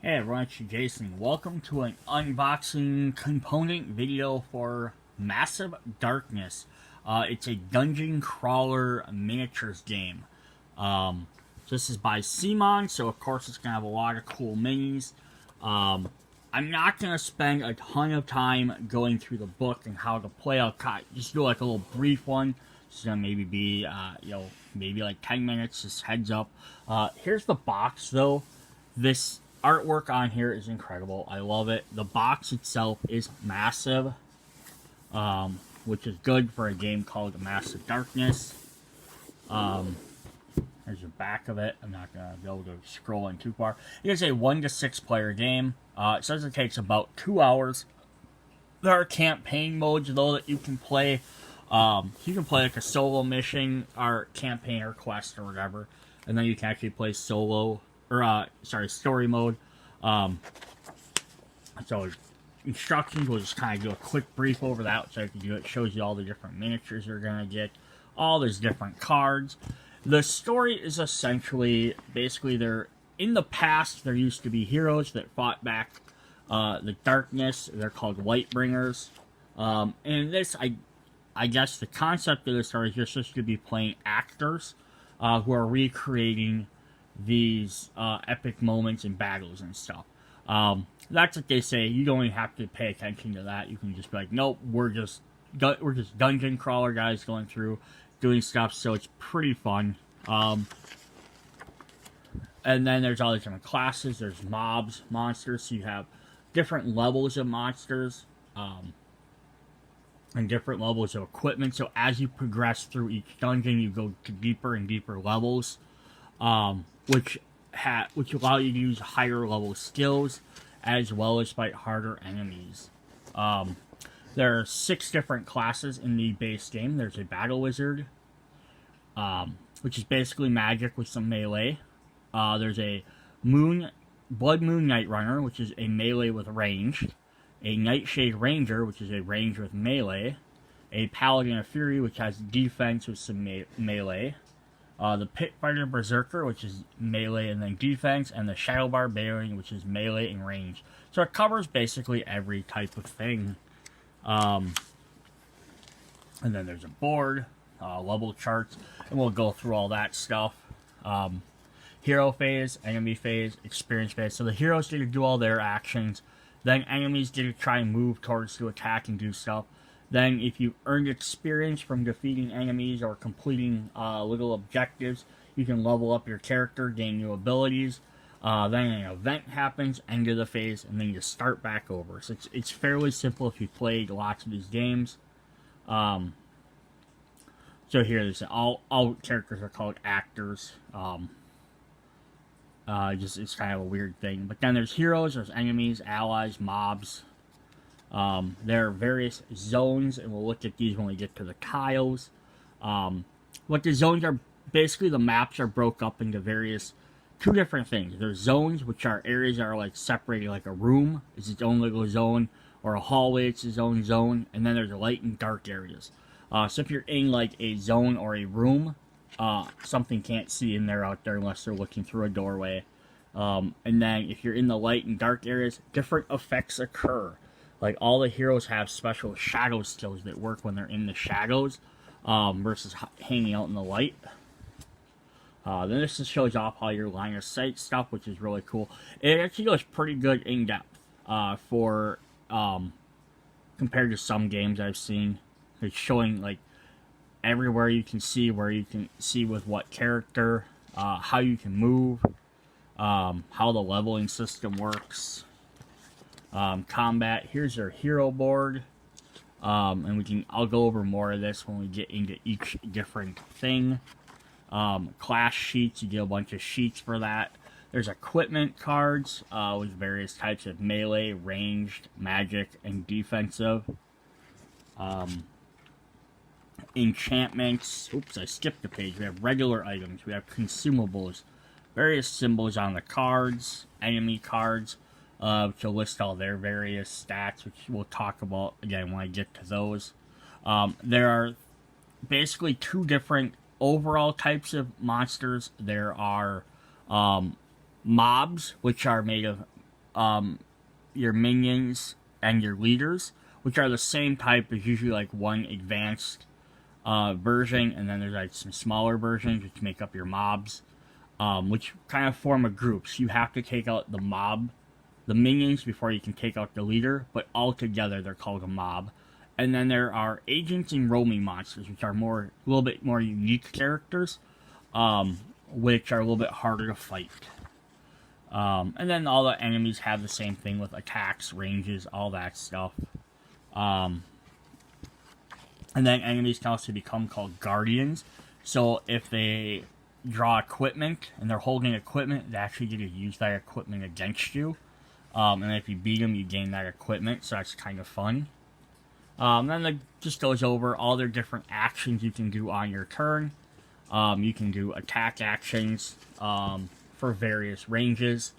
Hey everyone, it's Jason. Welcome to an unboxing component video for Massive Darkness. It's a dungeon crawler miniatures game. This is by Simon, so of course it's going to have a lot of cool minis. I'm not going to spend a ton of time going through the book and how to play. I'll just do like a little brief one. It's going to maybe be, maybe like 10 minutes, just heads up. Here's the box though. This artwork on here is incredible. I love it. The box itself is massive, which is good for a game called Massive Darkness. There's the back of it. I'm not going to be able to scroll in too far. It is a 1 to 6 player game. It says it takes about 2 hours. There are campaign modes, though, that you can play. You can play like a solo mission, or campaign, or quest, or whatever. And then you can actually play solo, or, story mode. So, instructions, we'll just kind of do a quick brief over that, so you can do it. It shows you all the different miniatures you're going to get, all these different cards. The story is essentially, basically, in the past, there used to be heroes that fought back the darkness. They're called Lifebringers. And this, I guess the concept of the story is you're supposed to be playing actors who are recreating these epic moments and battles and stuff. That's what they say. You don't even have to pay attention to that. You can just be like, nope, we're just dungeon crawler guys going through, doing stuff, so it's pretty fun. And then there's all these different classes. There's mobs, monsters, so you have different levels of monsters, and different levels of equipment. So as you progress through each dungeon, you go to deeper and deeper levels, which allow you to use higher level skills, as well as fight harder enemies. There are 6 different classes in the base game. There's a Battle Wizard, which is basically magic with some melee. There's a Blood Moon Night Runner, which is a melee with range. A Nightshade Ranger, which is a range with melee. A Paladin of Fury, which has defense with some melee. The Pit Fighter Berserker, which is melee and then defense, and the Shadow Barbarian, which is melee and range. So it covers basically every type of thing. And then there's a board, level charts, and we'll go through all that stuff. Hero phase, enemy phase, experience phase. So the heroes get to do all their actions. Then enemies get to try and move towards to attack and do stuff. Then, if you earned experience from defeating enemies or completing little objectives, you can level up your character, gain new abilities. Then an event happens, end of the phase, and then you start back over. So it's fairly simple if you played lots of these games. So here, all characters are called actors. It's kind of a weird thing. But then there's heroes, there's enemies, allies, mobs. There are various zones, and we'll look at these when we get to the tiles. What the zones are, basically the maps are broke up into two different things. There's zones, which are areas that are like separated, like a room is its own little zone, or a hallway, it's its own zone, and then there's light and dark areas. So if you're in like a zone or a room, something can't see in there out there unless they're looking through a doorway. And then if you're in the light and dark areas, different effects occur. Like, all the heroes have special shadow skills that work when they're in the shadows, versus hanging out in the light. Then this just shows off all your line of sight stuff, which is really cool. It actually goes pretty good in depth, compared to some games I've seen. It's showing, like, everywhere you can see, where you can see with what character, how you can move, how the leveling system works. Combat, here's your hero board, and I'll go over more of this when we get into each different thing. Class sheets, you get a bunch of sheets for that. There's equipment cards, with various types of melee, ranged, magic, and defensive. Enchantments, oops, I skipped a page. We have regular items, we have consumables, various symbols on the cards, enemy cards, which will list all their various stats, which we'll talk about again when I get to those. There are basically 2 different overall types of monsters. There are mobs, which are made of your minions and your leaders, which are the same type. There's usually like one advanced version, and then there's like some smaller versions which make up your mobs, which kind of form a group. So you have to take out the minions, before you can take out the leader, but all together they're called a mob. And then there are agents and roaming monsters, which are a little bit more unique characters, which are a little bit harder to fight. And then all the enemies have the same thing with attacks, ranges, all that stuff. And then enemies can also become called guardians. So if they draw equipment and they're holding equipment, they actually get to use that equipment against you. And if you beat them, you gain that equipment, so that's kind of fun. Then it just goes over all their different actions you can do on your turn. You can do attack actions for various ranges.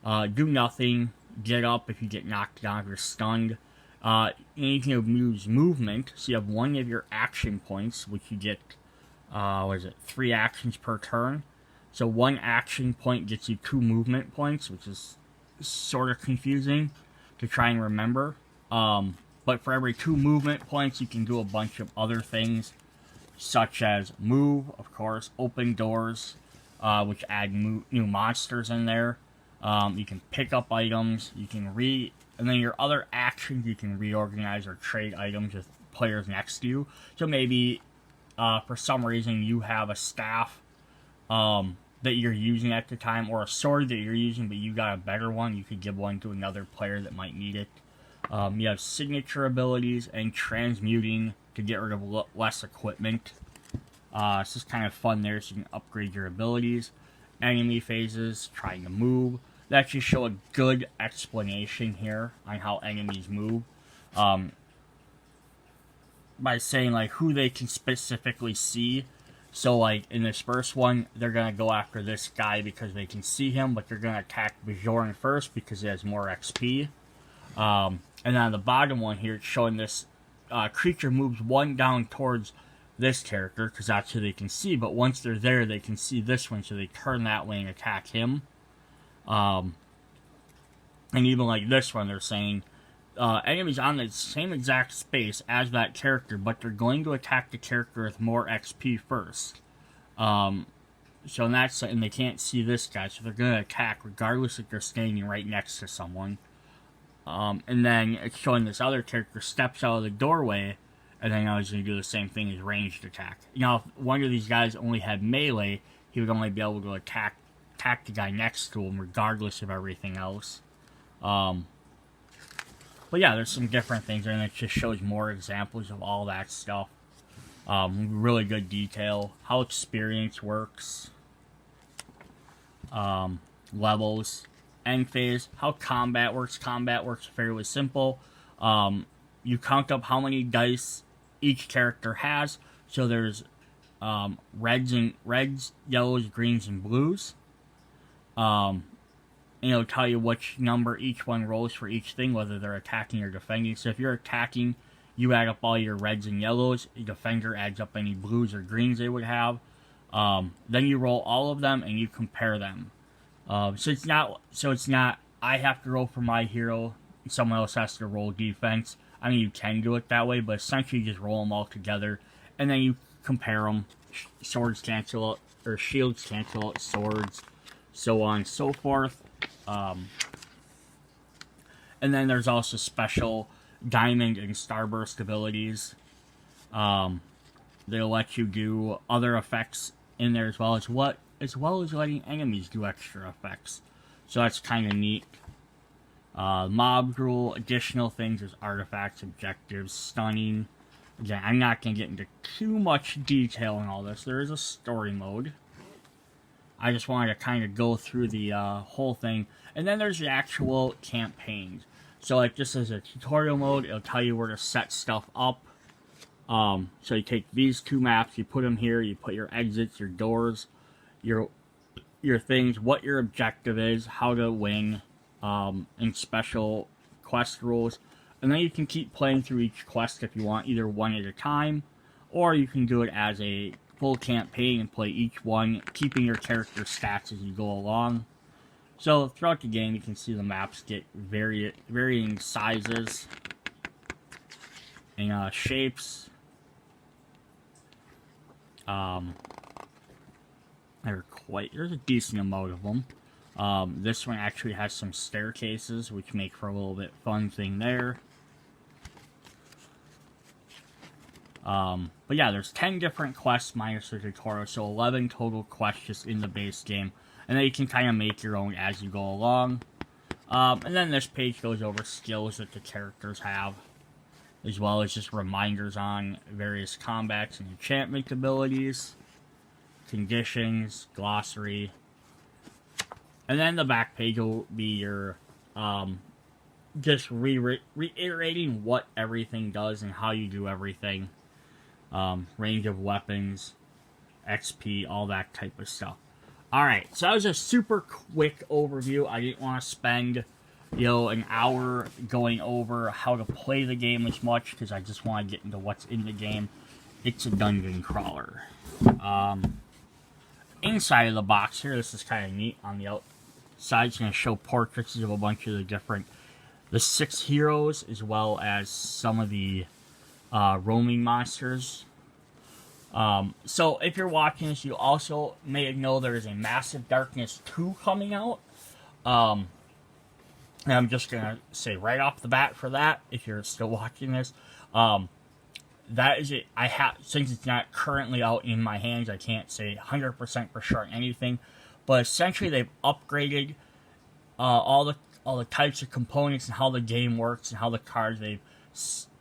Do nothing. Get up if you get knocked down, if you're stunned. And you can use movement. So you have one of your action points, which you get, 3 actions per turn. So one action point gets you 2 movement points, which is sort of confusing to try and remember. But for every 2 movement points, you can do a bunch of other things, such as move, of course, open doors, which add new monsters in there. You can pick up items, you can and then your other actions, you can reorganize or trade items with players next to you. So maybe, for some reason, you have a staff that you're using at the time, or a sword that you're using, but you got a better one. You could give one to another player that might need it. You have signature abilities and transmuting to get rid of less equipment. It's just kind of fun there, so you can upgrade your abilities. Enemy phases, trying to move. They actually show a good explanation here on how enemies move. By saying like who they can specifically see. So like in this first one, they're going to go after this guy because they can see him, but they're going to attack Bajoran first because he has more XP. And on the bottom one here, it's showing this creature moves 1 down towards this character, because that's who they can see, but once they're there, they can see this one, so they turn that way and attack him. And even like this one, they're saying, enemies on the same exact space as that character, but they're going to attack the character with more XP first. So in that sense, and they can't see this guy, so they're going to attack regardless if they're standing right next to someone. And then it's showing this other character steps out of the doorway, and then he's going to do the same thing as ranged attack. You know, if one of these guys only had melee, he would only be able to attack the guy next to him, regardless of everything else. But yeah, there's some different things, and it just shows more examples of all that stuff. Really good detail. How experience works. Levels. End phase. How combat works. Combat works fairly simple. You count up how many dice each character has. So there's reds, yellows, greens, and blues. And it'll tell you which number each one rolls for each thing, whether they're attacking or defending. So if you're attacking, you add up all your reds and yellows. The defender adds up any blues or greens they would have. Then you roll all of them and you compare them. So it's not I have to roll for my hero, someone else has to roll defense. I mean, you can do it that way, but essentially you just roll them all together, and then you compare them. Swords cancel out, or shields cancel out swords, so on and so forth. And then there's also special diamond and starburst abilities. They'll let you do other effects in there as well as letting enemies do extra effects. So that's kind of neat. Mob rule, additional things as artifacts, objectives, stunning. Again, I'm not going to get into too much detail in all this. There is a story mode. I just wanted to kind of go through the whole thing. And then there's the actual campaigns. So like this is a tutorial mode. It'll tell you where to set stuff up. So you take these 2 maps, you put them here, you put your exits, your doors, your things, what your objective is, how to win, and special quest rules. And then you can keep playing through each quest if you want, either one at a time, or you can do it as a full campaign and play each one, keeping your character stats as you go along. So throughout the game, you can see the maps get varying sizes and shapes. There's a decent amount of them. This one actually has some staircases, which make for a little bit fun thing there. But yeah, there's 10 different quests minus the tutorial, so 11 total quests just in the base game. And then you can kind of make your own as you go along. And then this page goes over skills that the characters have, as well as just reminders on various combats and enchantment abilities, conditions, glossary. And then the back page will be your, just reiterating what everything does and how you do everything. Range of weapons, XP, all that type of stuff. Alright, so that was a super quick overview. I didn't want to spend, an hour going over how to play the game as much, because I just want to get into what's in the game. It's a dungeon crawler. Inside of the box here, this is kind of neat. On the outside, it's going to show portraits of a bunch of the 6 heroes, as well as some of the roaming monsters. So if you're watching this, you also may know there is a Massive Darkness 2 coming out. And I'm just going to say right off the bat for that, if you're still watching this, that is it. Since it's not currently out in my hands, I can't say 100% for sure on anything, but essentially they've upgraded all the types of components and how the game works and how the cards. They've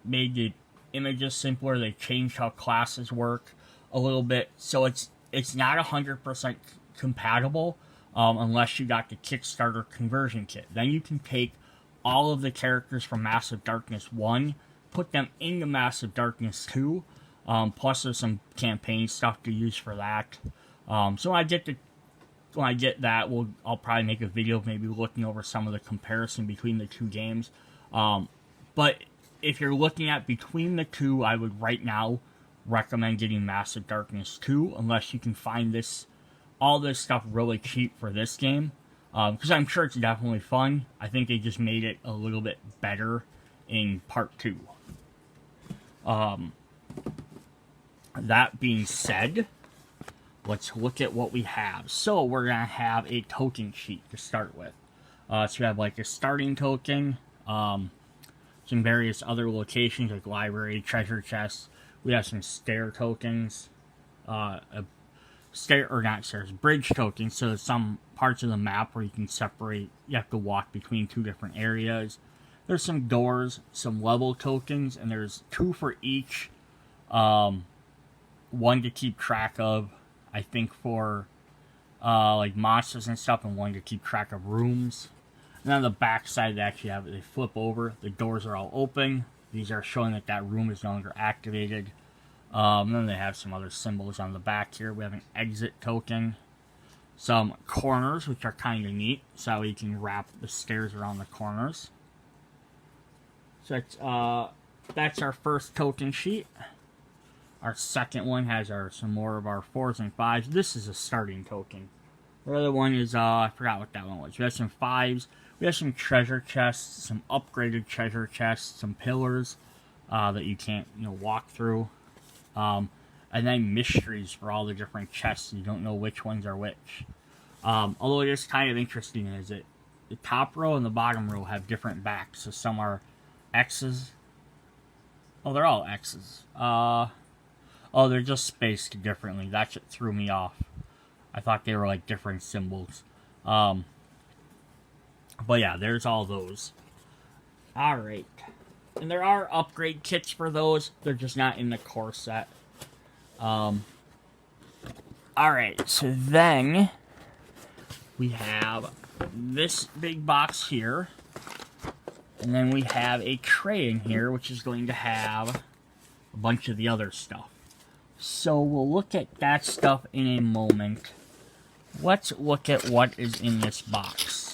made the images simpler. They changed how classes work a little bit, so it's not 100% compatible unless you got the Kickstarter conversion kit. Then you can take all of the characters from Massive Darkness 1, put them into Massive Darkness 2, plus there's some campaign stuff to use for that. So when I get that, I'll probably make a video maybe looking over some of the comparison between the two games. But if you're looking at between the two, I would right now recommend getting Massive Darkness 2, unless you can find all this stuff really cheap for this game. Because I'm sure it's definitely fun. I think they just made it a little bit better in Part 2. That being said, let's look at what we have. So we're going to have a token sheet to start with. So we have like a starting token, some various other locations like library, treasure chests. We have some stair tokens, bridge tokens. So there's some parts of the map where you have to walk between 2 different areas. There's some doors, some level tokens, and there's 2 for each. 1 to keep track of, I think, for like monsters and stuff, and 1 to keep track of rooms. And on the back side, they flip over. The doors are all open. These are showing that room is no longer activated. Then they have some other symbols on the back here. We have an exit token. Some corners, which are kind of neat. So you can wrap the stairs around the corners. So that's our first token sheet. Our second one has some more of our 4s and 5s. This is a starting token. The other one is, I forgot what that one was. We have some 5s. We have some treasure chests, some upgraded treasure chests, some pillars that you can't walk through. And then mysteries for all the different chests. You don't know which ones are which. Although it is kind of interesting is that the top row and the bottom row have different backs. So some are X's. Oh, they're all X's. Oh, they're just spaced differently. That shit threw me off. I thought they were like different symbols. But yeah, there's all those. Alright. And there are upgrade kits for those. They're just not in the core set. Alright, so then we have this big box here. And then we have a tray in here, which is going to have a bunch of the other stuff. So we'll look at that stuff in a moment. Let's look at what is in this box.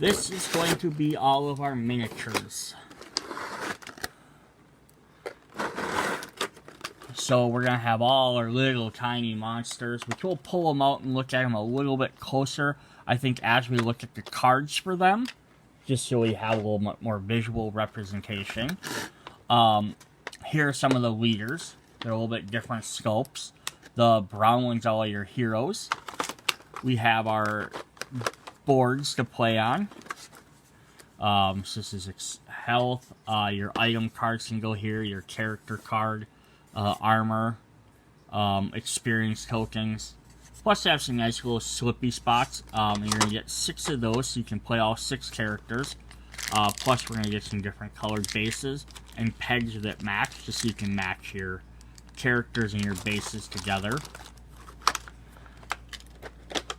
This is going to be all of our miniatures. So we're going to have all our little tiny monsters, which we'll pull them out and look at them a little bit closer, I think, as we look at the cards for them, just so we have a little bit more visual representation. Here are some of the leaders. They're a little bit different sculpts. The brown ones are all your heroes. We have our boards to play on. So this is health. Your item cards can go here. Your character card, armor, experience tokens. Plus, they have some nice little slippy spots. And you're gonna get 6 of those, so you can play all 6 characters. Plus, we're gonna get some different colored bases and pegs that match, just so you can match your characters and your bases together.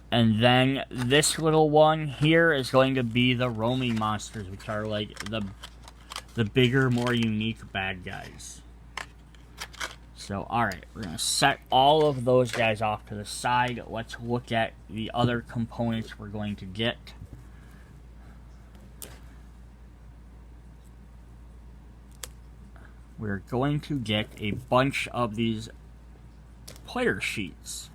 And then this little one here is going to be the roaming monsters, which are like the bigger, more unique bad guys. So, alright, we're going to set all of those guys off to the side. Let's look at the other components we're going to get. We're going to get a bunch of these player sheets.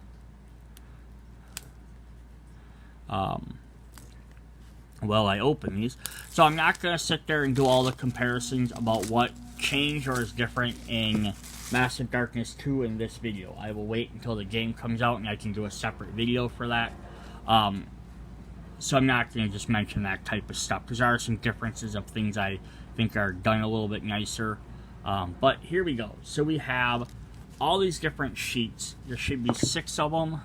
Well, I open these. So I'm not going to sit there and do all the comparisons about what changed or is different in Massive Darkness 2 in this video. I will wait until the game comes out and I can do a separate video for that. So I'm not going to just mention that type of stuff, because there are some differences of things I think are done a little bit nicer. But here we go. So we have all these different sheets. There should be 6 of them.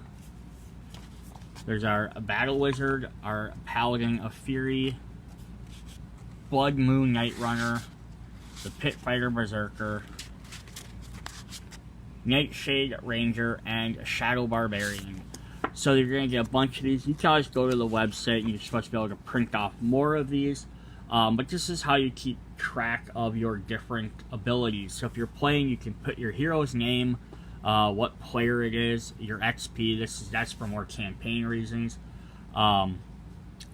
There's our Battle Wizard, our Paladin of Fury, Blood Moon Night Runner, the Pit Fighter Berserker, Nightshade Ranger, and Shadow Barbarian. So you're going to get a bunch of these. You can always go to the website and you're supposed to be able to print off more of these. But this is how you keep track of your different abilities. So if you're playing, you can put your hero's name, what player it is, your XP. That's for more campaign reasons.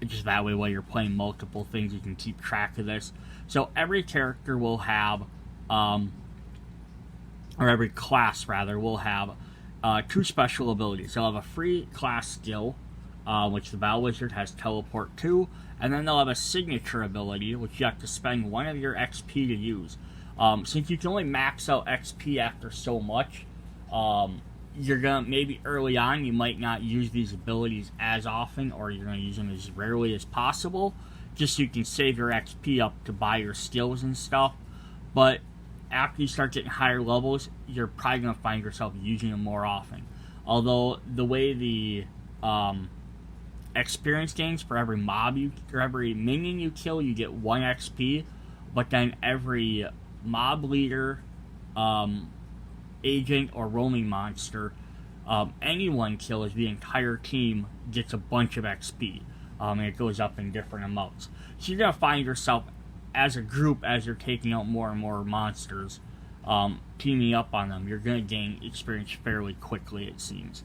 Just that way, while you're playing multiple things, you can keep track of this. So every character will have, or every class rather, will have 2 special abilities. They'll have a free class skill, which the Battle Wizard has Teleport 2, and then they'll have a signature ability, which you have to spend 1 of your XP to use. Since you can only max out XP after so much, you're gonna, maybe early on, you might not use these abilities as often, or you're gonna use them as rarely as possible, just so you can save your XP up to buy your skills and stuff. But after you start getting higher levels, you're probably gonna find yourself using them more often. Although the way the experience gains, for every mob or every minion you kill, you get 1 XP, but then every mob leader, agent, or roaming monster anyone kills, the entire team gets a bunch of XP, and it goes up in different amounts. So you're going to find yourself as a group, as you're taking out more and more monsters, teaming up on them, you're going to gain experience fairly quickly, it seems.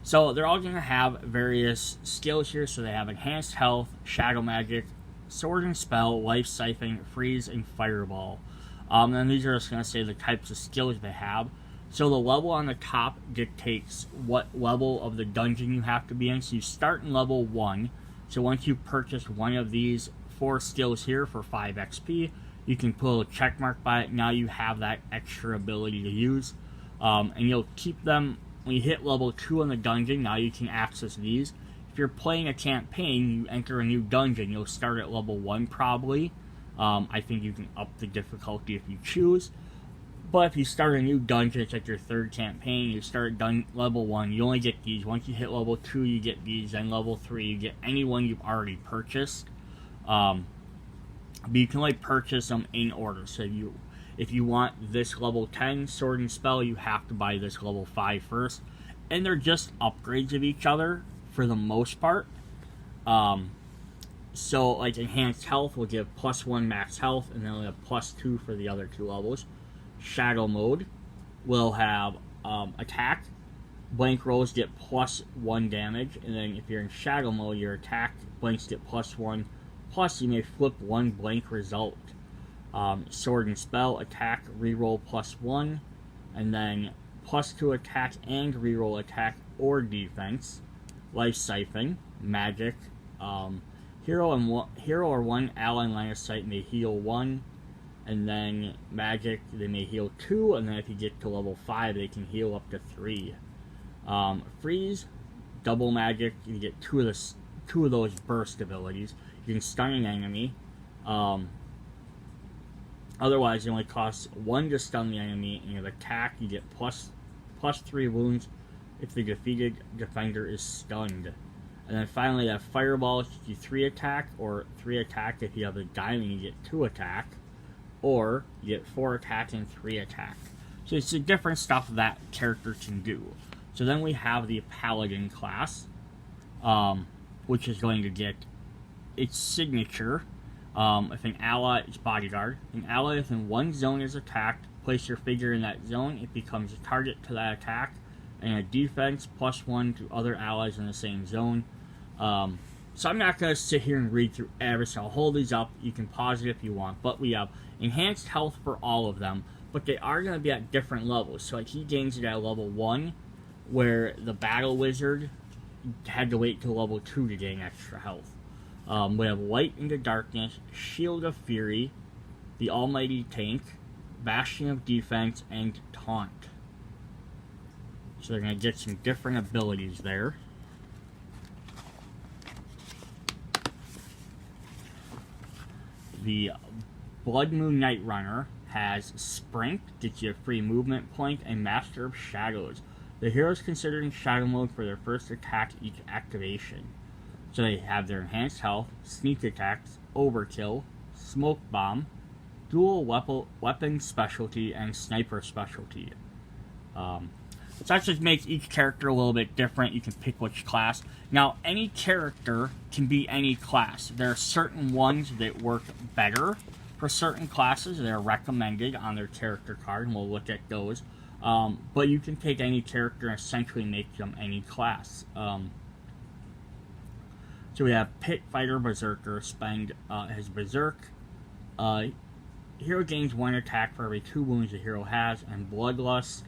So they're all going to have various skills here. So they have Enhanced Health, Shadow Magic, Sword and Spell, Life Siphon, Freeze, and Fireball. And these are just going to say the types of skills they have. So the level on the top dictates what level of the dungeon you have to be in. So you start in level 1. So once you purchase one of these 4 skills here for 5 XP, you can put a check mark by it. Now you have that extra ability to use. And you'll keep them when you hit level 2 in the dungeon. Now you can access these. If you're playing a campaign, you enter a new dungeon, you'll start at level 1 probably. I think you can up the difficulty if you choose. But if you start a new dungeon, it's like your 3rd campaign, you start at level 1, you only get these. Once you hit level 2, you get these. Then level 3, you get any one you've already purchased. But you can only purchase them in order. So if you want this level 10 Sword and Spell, you have to buy this level 5 first. And they're just upgrades of each other for the most part. So like Enhanced Health will give +1 max health, and then we'll have +2 for the other 2 levels. Shadow Mode will have attack. Blank rolls get +1 damage, and then if you're in Shadow Mode, your attack blanks get +1. Plus, you may flip 1 blank result. Sword and Spell, attack, reroll +1, and then +2 attack and reroll attack or defense. Life Siphon, magic. Hero or one ally in line of sight may heal 1, and then magic they may heal 2, and then if you get to level 5 they can heal up to 3. Freeze, double magic, you get two of those burst abilities. You can stun an enemy. Otherwise, it only costs 1 to stun the enemy, and your attack you get plus 3 wounds if the defeated defender is stunned. And then finally, that Fireball gives you 3 attack, or 3 attack if you have a diamond, you get 2 attack, or you get 4 attack and 3 attack. So it's the different stuff that character can do. So then we have the Paladin class, which is going to get its signature. If an ally is Bodyguard, an ally within one zone is attacked, place your figure in that zone, it becomes a target to that attack, and a defense +1 to other allies in the same zone. So I'm not going to sit here and read through every, so I'll hold these up. You can pause it if you want, but we have enhanced health for all of them, but they are going to be at different levels. So like he gains it at level 1, where the Battle Wizard had to wait till level 2 to gain extra health. We have Light into Darkness, Shield of Fury, the Almighty Tank, Bastion of Defense, and Taunt. So they're going to get some different abilities there. The Blood Moon Night Runner has Sprint, gets you a free movement point, and Master of Shadows. The hero is considered in Shadow Mode for their first attack each activation. So they have their enhanced health, sneak attacks, overkill, smoke bomb, dual weapon specialty, and sniper specialty. So that just makes each character a little bit different. You can pick which class. Now, any character can be any class. There are certain ones that work better for certain classes. They're recommended on their character card, and we'll look at those. But you can take any character and essentially make them any class. So we have Pit Fighter Berserker, spend his Berserk. Hero gains 1 attack for every 2 wounds the hero has, and Bloodlust,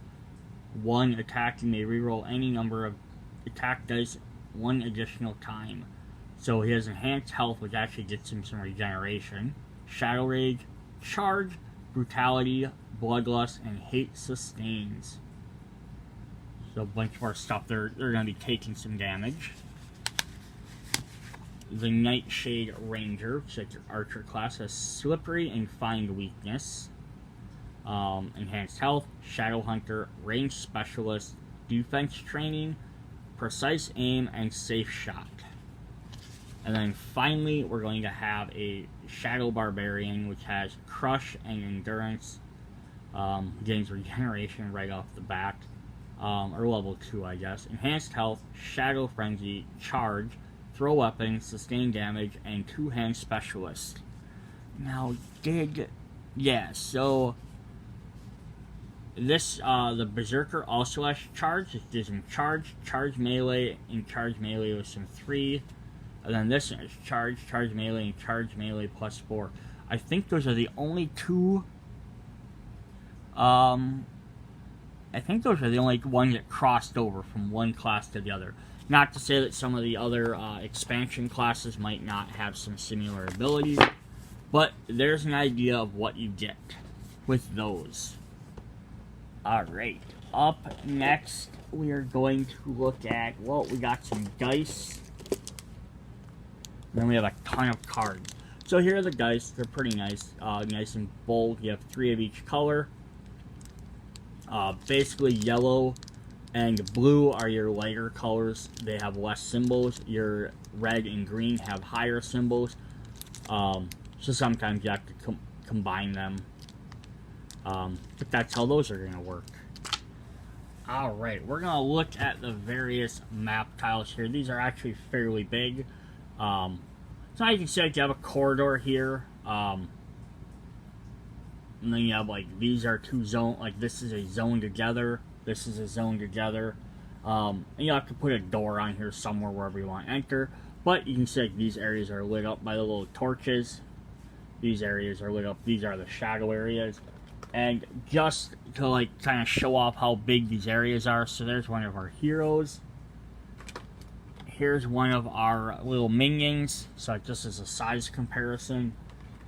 1 attack. You may reroll any number of attack dice 1 additional time. So he has enhanced health, which actually gets him some regeneration. Shadow Rage, Charge, Brutality, Bloodlust, and Hate Sustains. So a bunch more stuff. They're going to be taking some damage. The Nightshade Ranger, which is your archer class, has Slippery and Find Weakness. Enhanced Health, Shadow Hunter, Range Specialist, Defense Training, Precise Aim, and Safe Shot. And then finally, we're going to have a Shadow Barbarian, which has Crush and Endurance. Gains regeneration right off the bat. Or level 2, I guess. Enhanced Health, Shadow Frenzy, Charge, Throw Weapon, Sustain Damage, and 2-Hand Specialist. Now, so this, the Berserker also has Charge. It gives him Charge, Charge Melee, and Charge Melee with some 3. And then this is Charge Melee, and Charge Melee +4. I think those are the only 2, I think those are the only ones that crossed over from one class to the other. Not to say that some of the other expansion classes might not have some similar abilities, but there's an idea of what you get with those. Alright, up next we are going to look at, well, we got some dice, and then we have a ton of cards. So here are the dice. They're pretty nice, nice and bold. You have 3 of each color. Basically yellow and blue are your lighter colors. They have less symbols. Your red and green have higher symbols. So sometimes you have to combine them. But that's how those are going to work. Alright, we're going to look at the various map tiles here. These are actually fairly big. So now you can see like you have a corridor here. And then you have like, these are 2 zones, like this is a zone together. This is a zone together. And you have to put a door on here somewhere wherever you want to enter. But you can see like, these areas are lit up by the little torches. These areas are lit up. These are the shadow areas. And just to like kind of show off how big these areas are, so there's one of our heroes. Here's one of our little minions, so just as a size comparison.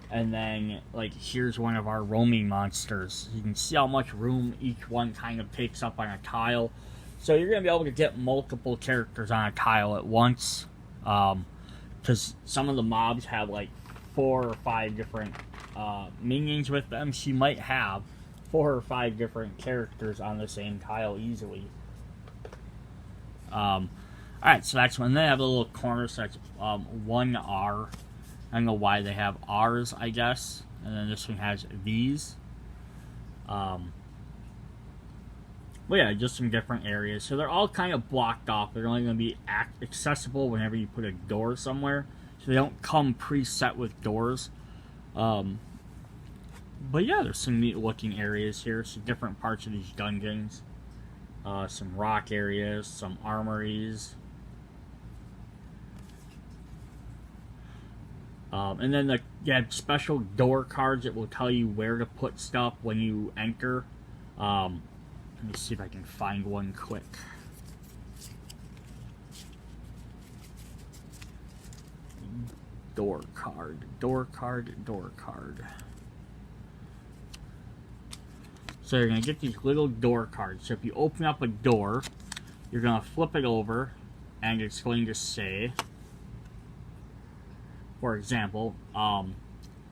And then, like, here's one of our roaming monsters. You can see how much room each one kind of takes up on a tile. So you're going to be able to get multiple characters on a tile at once. Because some of the mobs have, like, 4 or 5 different minions with them. So you might have 4 or 5 different characters on the same tile easily. Alright, so that's when they have a little corner, so that's 1R. I don't know why they have R's, I guess. And then this one has V's. But yeah, just some different areas. So they're all kind of blocked off. They're only going to be accessible whenever you put a door somewhere. So they don't come preset with doors. But yeah, there's some neat looking areas here. Some different parts of these dungeons. Some rock areas, some armories. And then you have special door cards that will tell you where to put stuff when you enter. Let me see if I can find one quick. Door card, door card, door card. So you're going to get these little door cards. So if you open up a door, you're going to flip it over, and it's going to say, for example,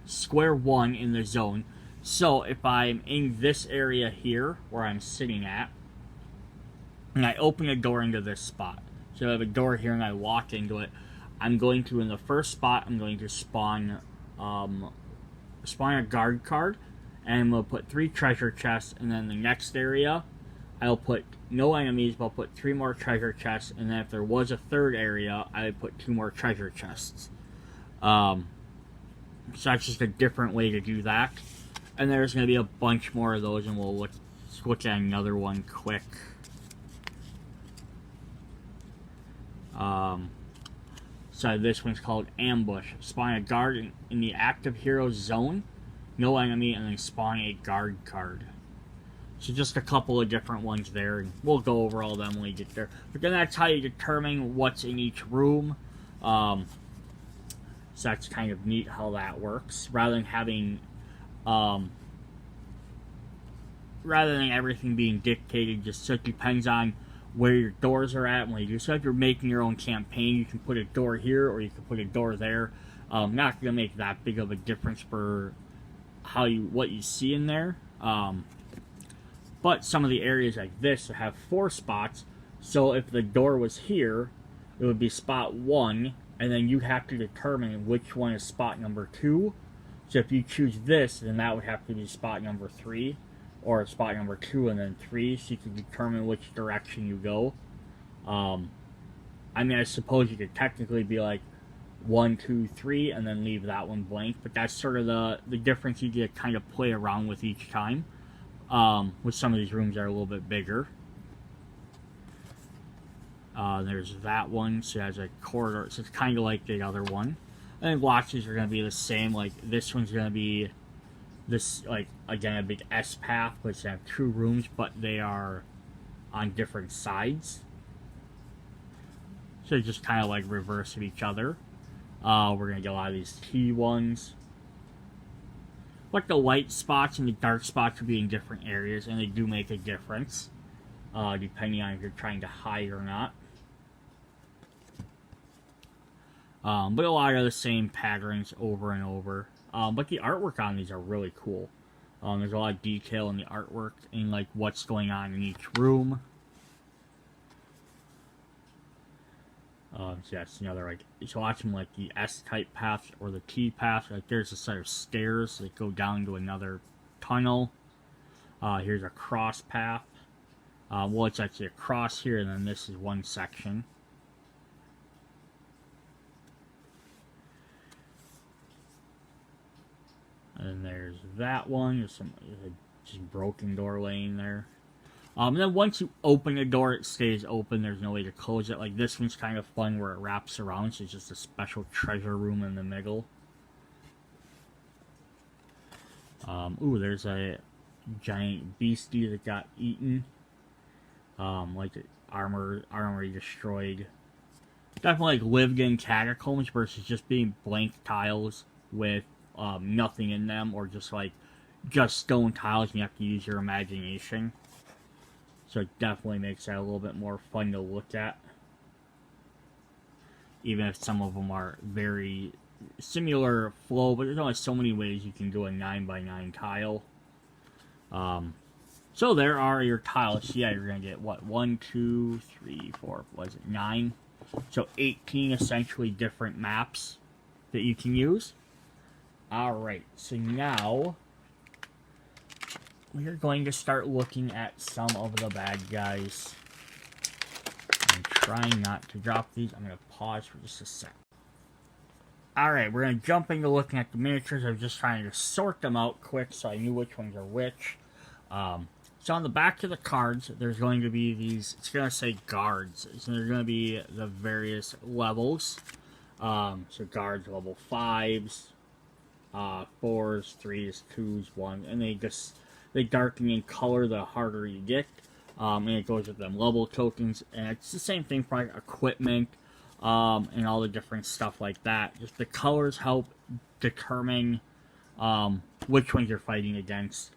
square 1 in the zone. So if I'm in this area here, where I'm sitting at, and I open a door into this spot. So I have a door here and I walk into it. I'm going to, in the first spot, I'm going to spawn a guard card. And I'm going to put 3 treasure chests, and then the next area, I'll put no enemies, but I'll put 3 more treasure chests, and then if there was a third area, I would put 2 more treasure chests. So that's just a different way to do that. And there's going to be a bunch more of those, and we'll look at another one quick. So this one's called Ambush. Spawn a guard in the active hero's zone. No enemy, and then spawn a guard card. So just a couple of different ones there, and we'll go over all of them when we get there. But then that's how you determine what's in each room. So that's kind of neat how that works. Rather than having, rather than everything being dictated, just so it depends on where your doors are at when you do. So if you're making your own campaign, you can put a door here or you can put a door there. Not going to make that big of a difference for what you see in there, but some of the areas like this have 4 spots. So if the door was here, it would be spot 1, and then you have to determine which one is spot number 2. So if you choose this, then that would have to be spot number 3, or spot number 2 and then 3, so you can determine which direction you go. I mean, I suppose you could technically be like 1, 2, 3, and then leave that one blank. But that's sort of the difference you get to kind of play around with each time. With some of these rooms that are a little bit bigger. There's that one, so it has a corridor, so it's kind of like the other one. I think lots of these are going to be the same. Like this one's going to be this, like, again, a big S path, which have 2 rooms, but they are on different sides. So just kind of like reverse of each other. We're going to get a lot of these T ones. But the light spots and the dark spots will be in different areas, and they do make a difference, depending on if you're trying to hide or not. But a lot of the same patterns over and over. But the artwork on these are really cool. There's a lot of detail in the artwork and like what's going on in each room. So that's another, like, so watch them like the S-type paths or the T path. Like there's a set of stairs that go down to another tunnel. Here's a cross path. Well, it's actually a cross here, and then this is one section. And there's that one. There's some just broken door laying there. And then once you open the door, it stays open. There's no way to close it. Like this one's kind of fun where it wraps around. So it's just a special treasure room in the middle. Ooh, there's a giant beastie that got eaten. Like armor destroyed. Definitely like lived in catacombs versus just being blank tiles with nothing in them, or just stone tiles and you have to use your imagination. So it definitely makes that a little bit more fun to look at. Even if some of them are very similar flow, but there's only so many ways you can do a 9x9 tile. So there are your tiles. Yeah, you're going to get, what, 1, 2, 3, 4, was it 9? So 18 essentially different maps that you can use. Alright, so now we are going to start looking at some of the bad guys. I'm trying not to drop these. I'm going to pause for just a sec. Alright, we're going to jump into looking at the miniatures. I was just trying to sort them out quick so I knew which ones are which. So on the back of the cards, there's going to be these, it's going to say guards. So they're going to be the various levels. So guards level 5s, 4s, 3s, 2s, 1s, and they darken in color the harder you get. And it goes with them level tokens, and it's the same thing for like equipment, and all the different stuff like that. Just the colors help determine which ones you're fighting against.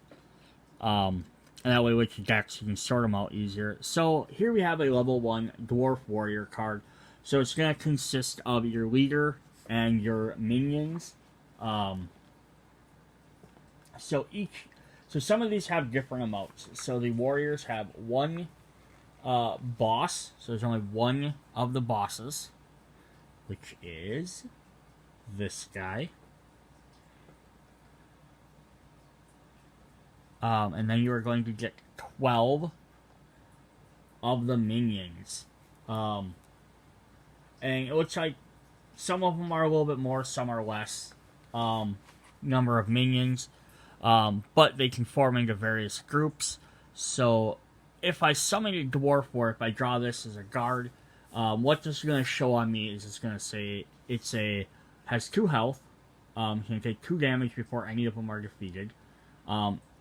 And that way, which decks, you can sort them out easier. So here we have a level 1 Dwarf Warrior card. So it's going to consist of your leader and your minions. So some of these have different amounts. So the warriors have one boss. So there's only one of the bosses, which is this guy. And then you are going to get 12 of the minions. And it looks like some of them are a little bit more, some are less number of minions. But they can form into various groups. So if I summon a Dwarf Warrior, if I draw this as a guard, what this is going to show on me is it's going to say has 2 health. Can take 2 damage before any of them are defeated.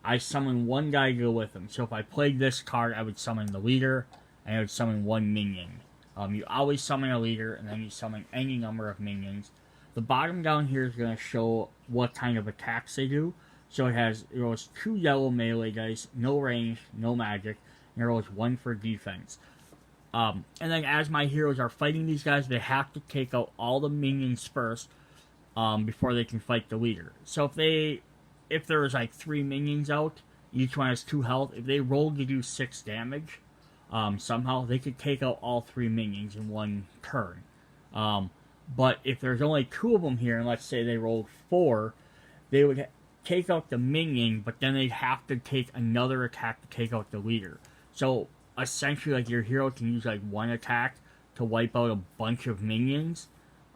I summon 1 guy to go with him. So if I played this card, I would summon the leader, and I would summon 1 minion. You always summon a leader, and then you summon any number of minions. The bottom down here is going to show what kind of attacks they do. So it rolls 2 yellow melee dice, no range, no magic, and it rolls 1 for defense. And then as my heroes are fighting these guys, they have to take out all the minions first before they can fight the leader. So if there was like 3 minions out, each one has 2 health, if they rolled to do 6 damage, somehow they could take out all 3 minions in 1 turn. But if there's only 2 of them here, and let's say they rolled 4, they would take out the minion, but then they'd have to take another attack to take out the leader. So essentially, like, your hero can use like 1 attack to wipe out a bunch of minions,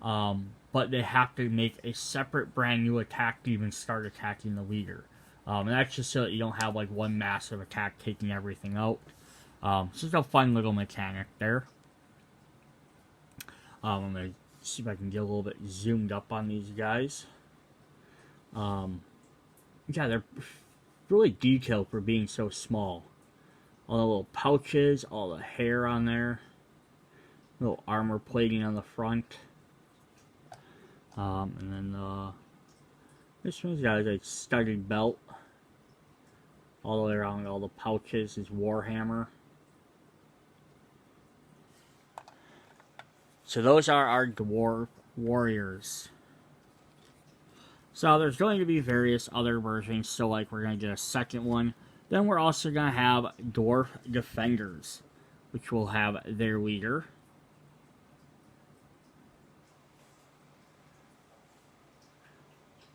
but they have to make a separate brand new attack to even start attacking the leader. And that's just so that you don't have like 1 massive attack taking everything out. So it's a fun little mechanic there. I'm going to see if I can get a little bit zoomed up on these guys. Yeah, they're really detailed for being so small. All the little pouches, all the hair on there. Little armor plating on the front. And then this one's got a studded belt. All the way around all the pouches is Warhammer. So those are our Dwarf Warriors. So there's going to be various other versions. So like we're going to get a second one. Then we're also going to have Dwarf Defenders, which will have their leader.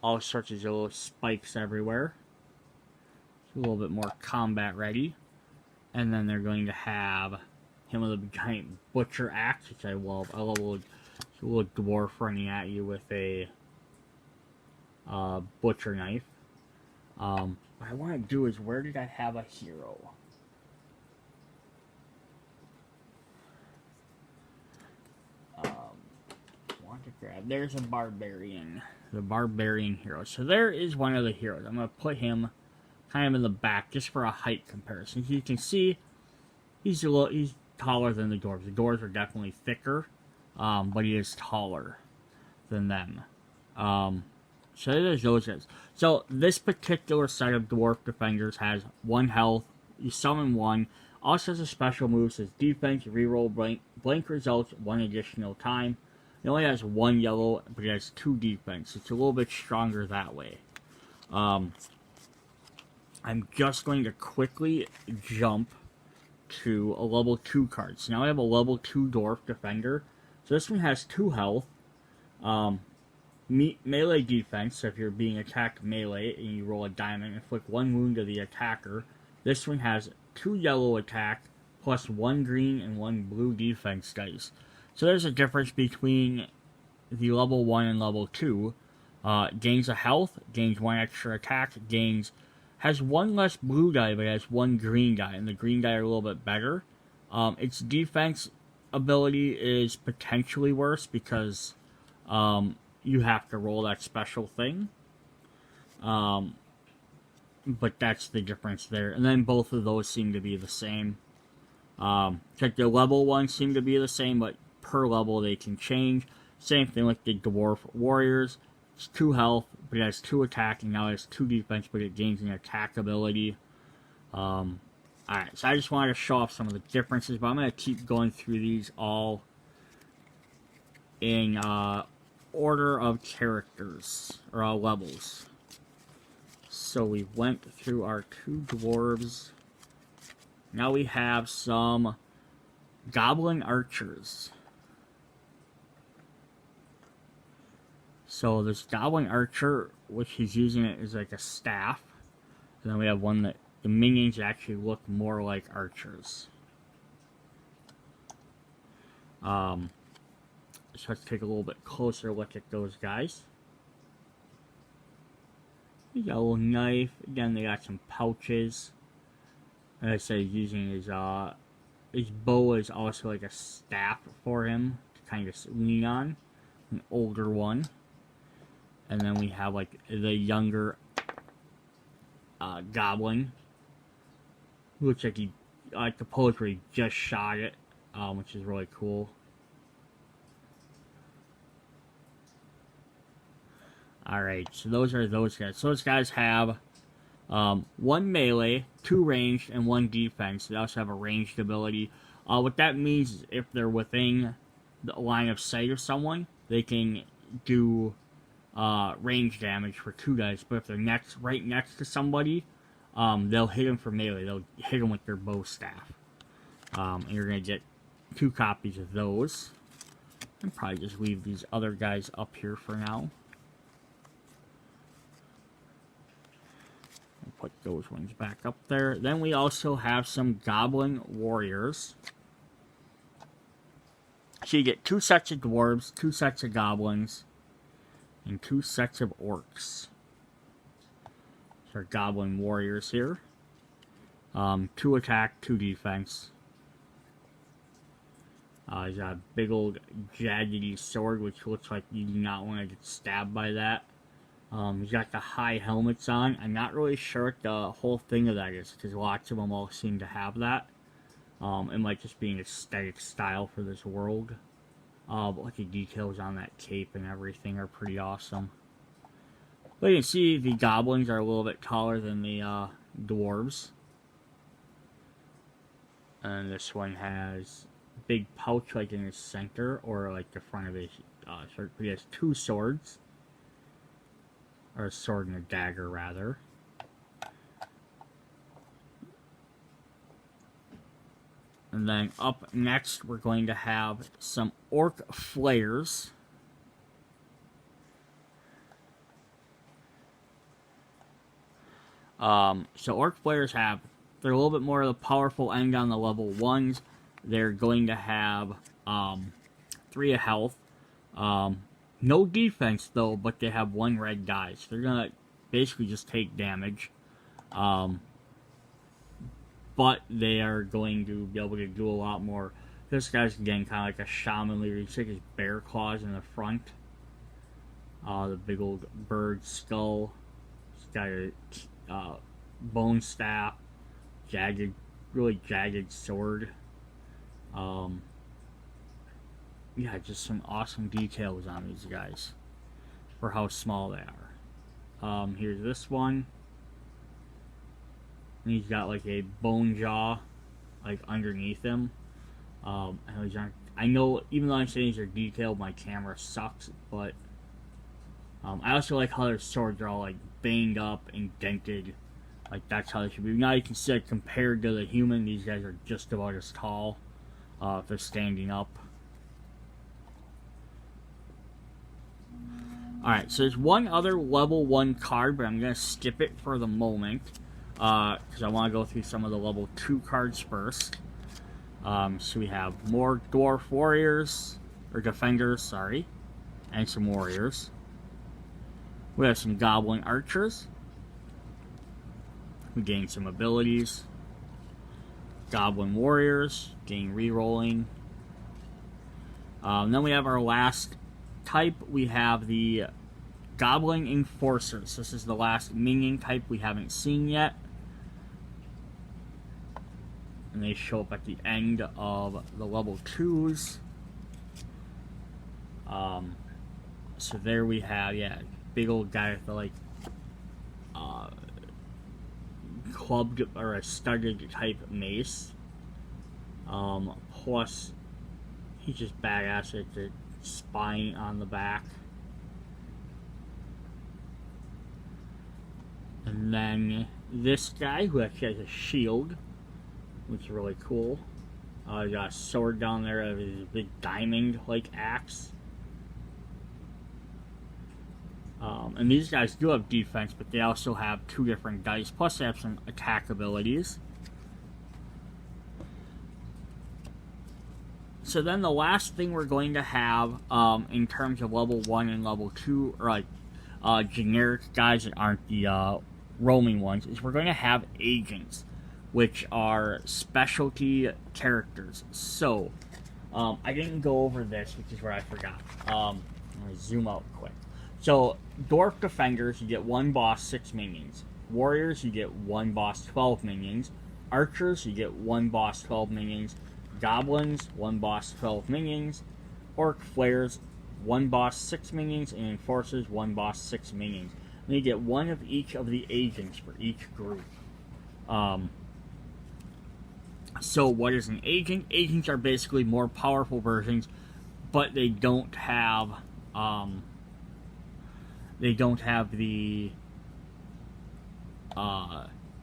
All sorts of little spikes everywhere. It's a little bit more combat ready. And then they're going to have him with a giant butcher axe, which I love. I love a little dwarf running at you with a butcher knife. What I want to do is, where did I have a hero? Want to grab, there's a barbarian. The Barbarian Hero. So there is one of the heroes. I'm going to put him kind of in the back, just for a height comparison. You can see he's taller than the dwarves. The dwarves are definitely thicker, but he is taller than them. So there's those guys. So this particular set of Dwarf Defenders has 1 health. You summon 1. Also has a special move, says defense, reroll blank results 1 additional time. It only has 1 yellow, but it has 2 defense. It's a little bit stronger that way. I'm just going to quickly jump to a level 2 card. So now I have a level 2 Dwarf Defender. So this one has 2 health. Melee defense, so if you're being attacked melee and you roll a diamond and inflict 1 wound to the attacker, this one has 2 yellow attack plus 1 green and 1 blue defense dice. So there's a difference between the level 1 and level 2. Gains a health, gains 1 extra attack, has 1 less blue die, but has 1 green die, and the green die are a little bit better. Its defense ability is potentially worse because you have to roll that special thing. But that's the difference there. And then both of those seem to be the same. Like the level ones seem to be the same, but per level they can change. Same thing with the Dwarf Warriors. It's 2 health, but it has 2 attack, and now it has 2 defense, but it gains an attack ability. Alright, so I just wanted to show off some of the differences, but I'm going to keep going through these all in order of characters, or levels. So we went through our 2 dwarves. Now we have some Goblin Archers. So this Goblin Archer, which he's using it as like a staff. And then we have one that the minions actually look more like archers. So let's take a little bit closer look at those guys. He got a little knife. Again, they got some pouches. As I said, using his bow is also like a staff for him to kind of lean on. An older one. And then we have like the younger goblin. Looks like he, like the pose where he just shot it, which is really cool. Alright, so those are those guys. So those guys have 1 melee, 2 ranged, and 1 defense. They also have a ranged ability. What that means is if they're within the line of sight of someone, they can do range damage for 2 dice. But if they're right next to somebody, they'll hit them for melee. They'll hit them with their bow staff. And you're going to get 2 copies of those. And probably just leave these other guys up here for now. Put those ones back up there. Then we also have some Goblin Warriors. So you get 2 sets of dwarves, 2 sets of goblins, and 2 sets of orcs. So our Goblin Warriors here. 2 attack, 2 defense. He's got a big old jaggedy sword, which looks like you do not want to get stabbed by that. He's got the high helmets on. I'm not really sure what the whole thing of that is, because lots of them all seem to have that. It might just be an aesthetic style for this world. But like the details on that cape and everything are pretty awesome. But you can see the goblins are a little bit taller than the dwarves. And this one has a big pouch like in his center, or like the front of his shirt. He has 2 swords. Or a sword and a dagger, rather. And then up next, we're going to have some Orc Flares. So Orc Flares they're a little bit more of the powerful end on the level 1s. They're going to have 3 of health. No defense, though, but they have 1 red die. So they're going to basically just take damage. But they are going to be able to do a lot more. This guy's, again, kind of like a shaman leader. You see his bear claws in the front. The big old bird skull. He's got a bone staff, jagged, really jagged sword. Yeah, just some awesome details on these guys for how small they are. Here's this one. And he's got like a bone jaw, like underneath him. I know, even though I'm saying these are detailed, my camera sucks, but I also like how their swords are all like banged up and dented. Like that's how they should be. Now you can see, compared to the human, these guys are just about as tall if they're standing up. Alright, so there's one other level 1 card, but I'm going to skip it for the moment. Because I want to go through some of the level 2 cards first. So we have more Dwarf Warriors, or Defenders, sorry, and some Warriors. We have some Goblin Archers. We gain some abilities. Goblin Warriors, gain rerolling. Then we have our last type. We have the Goblin Enforcers. This is the last minion type we haven't seen yet. And they show up at the end of the level 2s. So there we have, yeah, big old guy with the, like, clubbed or a studded type mace. Plus, he's just badass with the spine on the back. And then this guy, who actually has a shield, which is really cool. He got a sword down there, a big diamond-like axe. And these guys do have defense, but they also have 2 different dice, plus they have some attack abilities. So then the last thing we're going to have in terms of level 1 and level 2, or like generic guys that aren't the roaming ones, is we're going to have agents, which are specialty characters. So, I didn't go over this, which is where I forgot. I'm going to zoom out quick. So, Dwarf Defenders, you get 1 boss, 6 minions. Warriors, you get 1 boss, 12 minions. Archers, you get 1 boss, 12 minions. Goblins, 1 boss, 12 minions. Orc Flares, 1 boss, 6 minions. And Enforcers, 1 boss, 6 minions. And you get 1 of each of the agents for each group. So what is an agent? Agents are basically more powerful versions, but they don't have the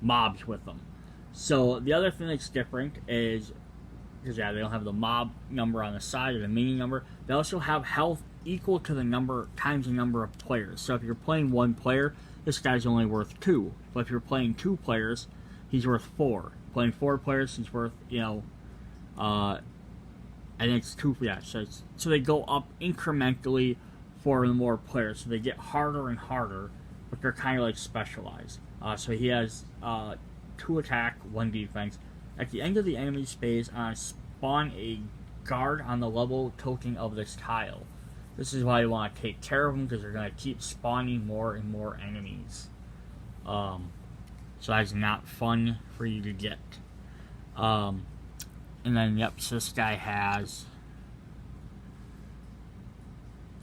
mobs with them. So the other thing that's different is, because yeah, they don't have the mob number on the side or the minion number, they also have health equal to the number times the number of players. So if you're playing 1 player, this guy's only worth 2. But if you're playing 2 players, he's worth 4. Playing 4 players, he's worth, I think it's 2, yeah, so they go up incrementally for the more players, so they get harder and harder, but they're kind of like specialized. So he has 2 attack, 1 defense. At the end of the enemy's phase, spawn a guard on the level token of this tile. This is why you want to take care of them, because they're going to keep spawning more and more enemies. So that's not fun for you to get. And then, yep, so this guy has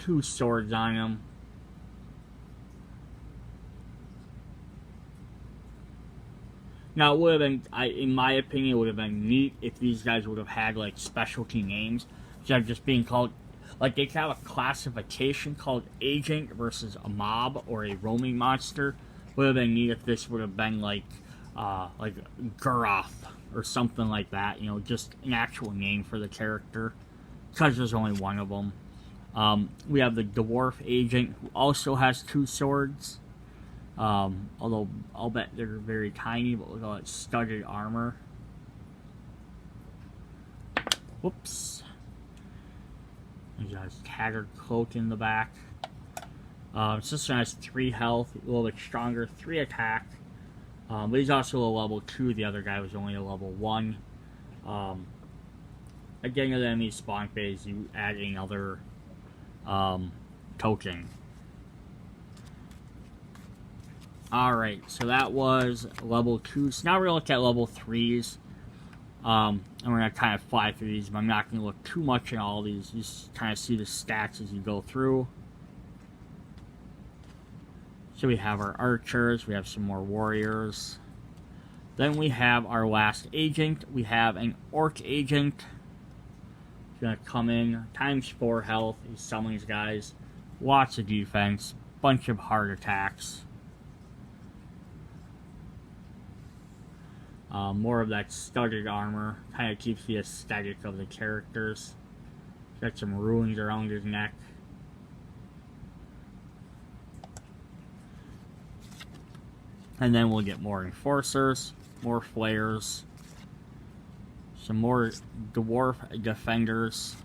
2 swords on him. Now, it would have been, in my opinion, it would have been neat if these guys would have had, like, specialty names, instead of just being called, like, they could have a classification called agent versus a mob or a roaming monster. Would have been neat if this would have been, like Guroth or something like that, just an actual name for the character, because there's only 1 of them. We have the Dwarf Agent, who also has 2 swords. Although I'll bet they're very tiny, but look at all that studded armor. Whoops. He has a tattered cloak in the back. So this one has 3 health, a little bit stronger, 3 attack. But he's also a level 2, the other guy was only a level 1. Again, at the enemy spawn phase, you add another token. Alright, so that was level 2. So now we're going to look at level 3s. And we're going to kind of fly through these, but I'm not going to look too much at all these. You just kind of see the stats as you go through. So we have our archers, we have some more warriors. Then we have our last agent. We have an orc agent. He's going to come in, times 4 health. He summons guys. Lots of defense, bunch of hard attacks. More of that studded armor. Kind of keeps the aesthetic of the characters. Got some runes around his neck. And then we'll get more enforcers, more flares, some more dwarf defenders,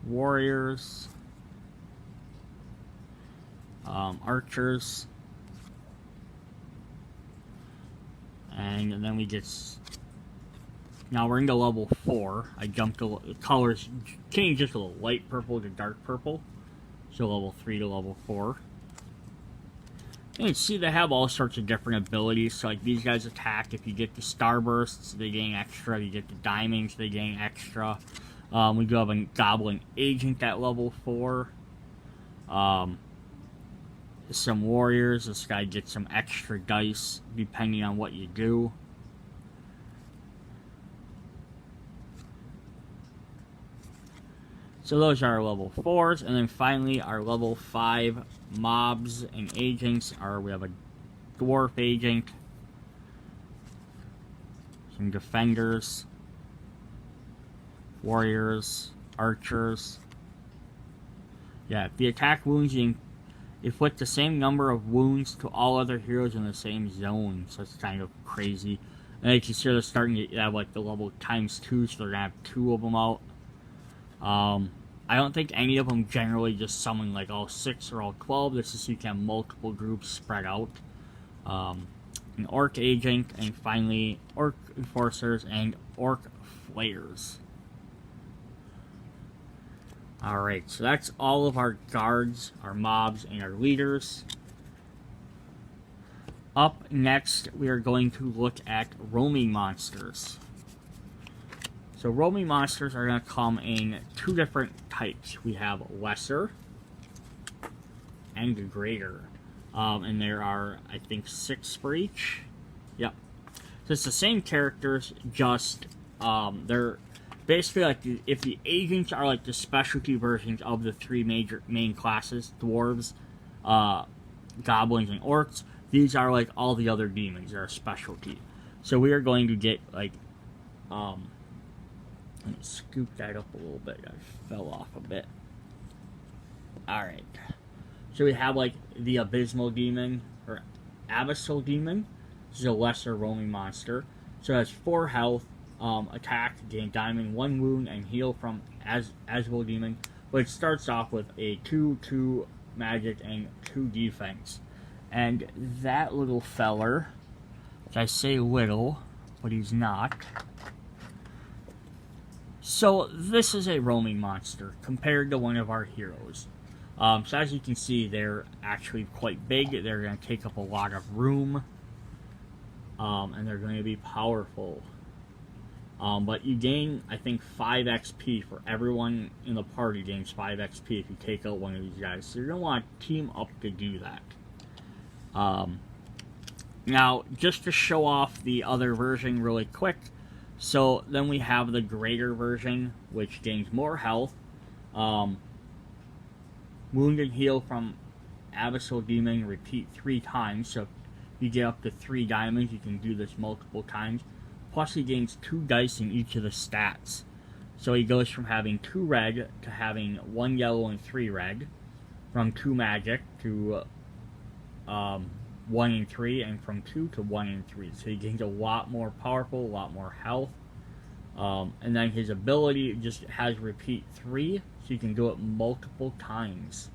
warriors, archers, and then we get. Now we're into level 4. I jumped the colors, changed just a little light purple to dark purple, so level 3 to level 4. And you see they have all sorts of different abilities. So like these guys attack. If you get the starbursts, they gain extra. If you get the diamonds, they gain extra. We do have a Goblin Agent at level 4. Some warriors. This guy gets some extra dice depending on what you do. So those are our level 4s, and then finally our level 5 mobs and agents are, we have a dwarf agent, some defenders, warriors, archers. Yeah, if the attack wounds you inflict the same number of wounds to all other heroes in the same zone, so it's kind of crazy. And you can see they're starting to have like the level times 2, so they're gonna have 2 of them out. I don't think any of them generally just summon like all 6 or all 12. This is so you can have multiple groups spread out. An Orc Agent, and finally Orc Enforcers and Orc Flares. Alright, so that's all of our guards, our mobs, and our leaders. Up next, we are going to look at roaming monsters. So roaming monsters are going to come in 2 different types. We have lesser and greater. And there are, I think, 6 for each. Yep. So it's the same characters, just they're basically like if the agents are like the specialty versions of the 3 major main classes, dwarves, goblins, and orcs. These are like all the other demons. They're a specialty. So we are going to get like let me scoop that up a little bit. I fell off a bit. Alright. So we have like the Abyssal Demon, or Abyssal Demon. This is a lesser roaming monster. So it has 4 health, attack, gain diamond, 1 wound, and heal from Abyssal Demon. But it starts off with a 2/2 magic and 2 defense. And that little feller, I say little, but he's not. So this is a roaming monster compared to one of our heroes. So as you can see, they're actually quite big. They're going to take up a lot of room. And they're going to be powerful. But you gain, I think, 5 XP for everyone in the party gains 5 XP if you take out one of these guys. So you're going to want to team up to do that. Now, just to show off the other version really quick, so then we have the greater version, which gains more health, wound and heal from Abyssal Demon, repeat 3 times, so if you get up to 3 diamonds, you can do this multiple times, plus he gains 2 dice in each of the stats, so he goes from having 2 red to having 1 yellow and 3 red, from 2 magic to 1 and 3, and from 2 to 1 and 3. So he gains a lot more powerful, a lot more health. And then his ability just has repeat 3, so you can do it multiple times.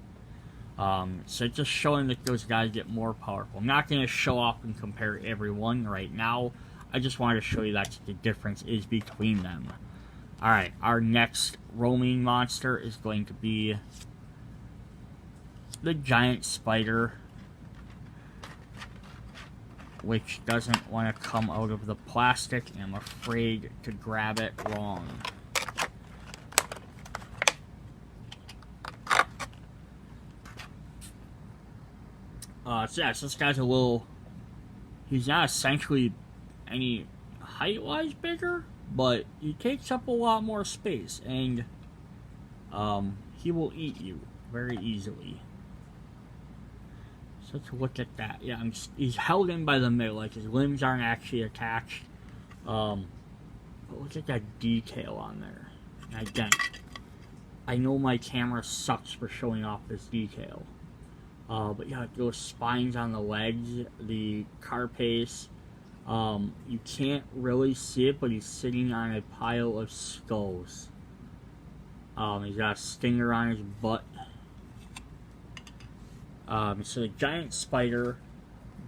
So it's just showing that those guys get more powerful. I'm not going to show off and compare everyone right now. I just wanted to show you that's what the difference is between them. Alright, our next roaming monster is going to be the giant spider. which doesn't want to come out of the plastic, and I'm afraid to grab it wrong. So yeah, so this guy's a little... He's not essentially any height-wise bigger, but he takes up a lot more space, and he will eat you very easily. So let's look at that. Yeah, he's held in by the middle, like his limbs aren't actually attached. But look at that detail on there. And again, I know my camera sucks for showing off this detail. But yeah, those spines on the legs, the carapace, you can't really see it, but he's sitting on a pile of skulls. He's got a stinger on his butt. So the giant spider,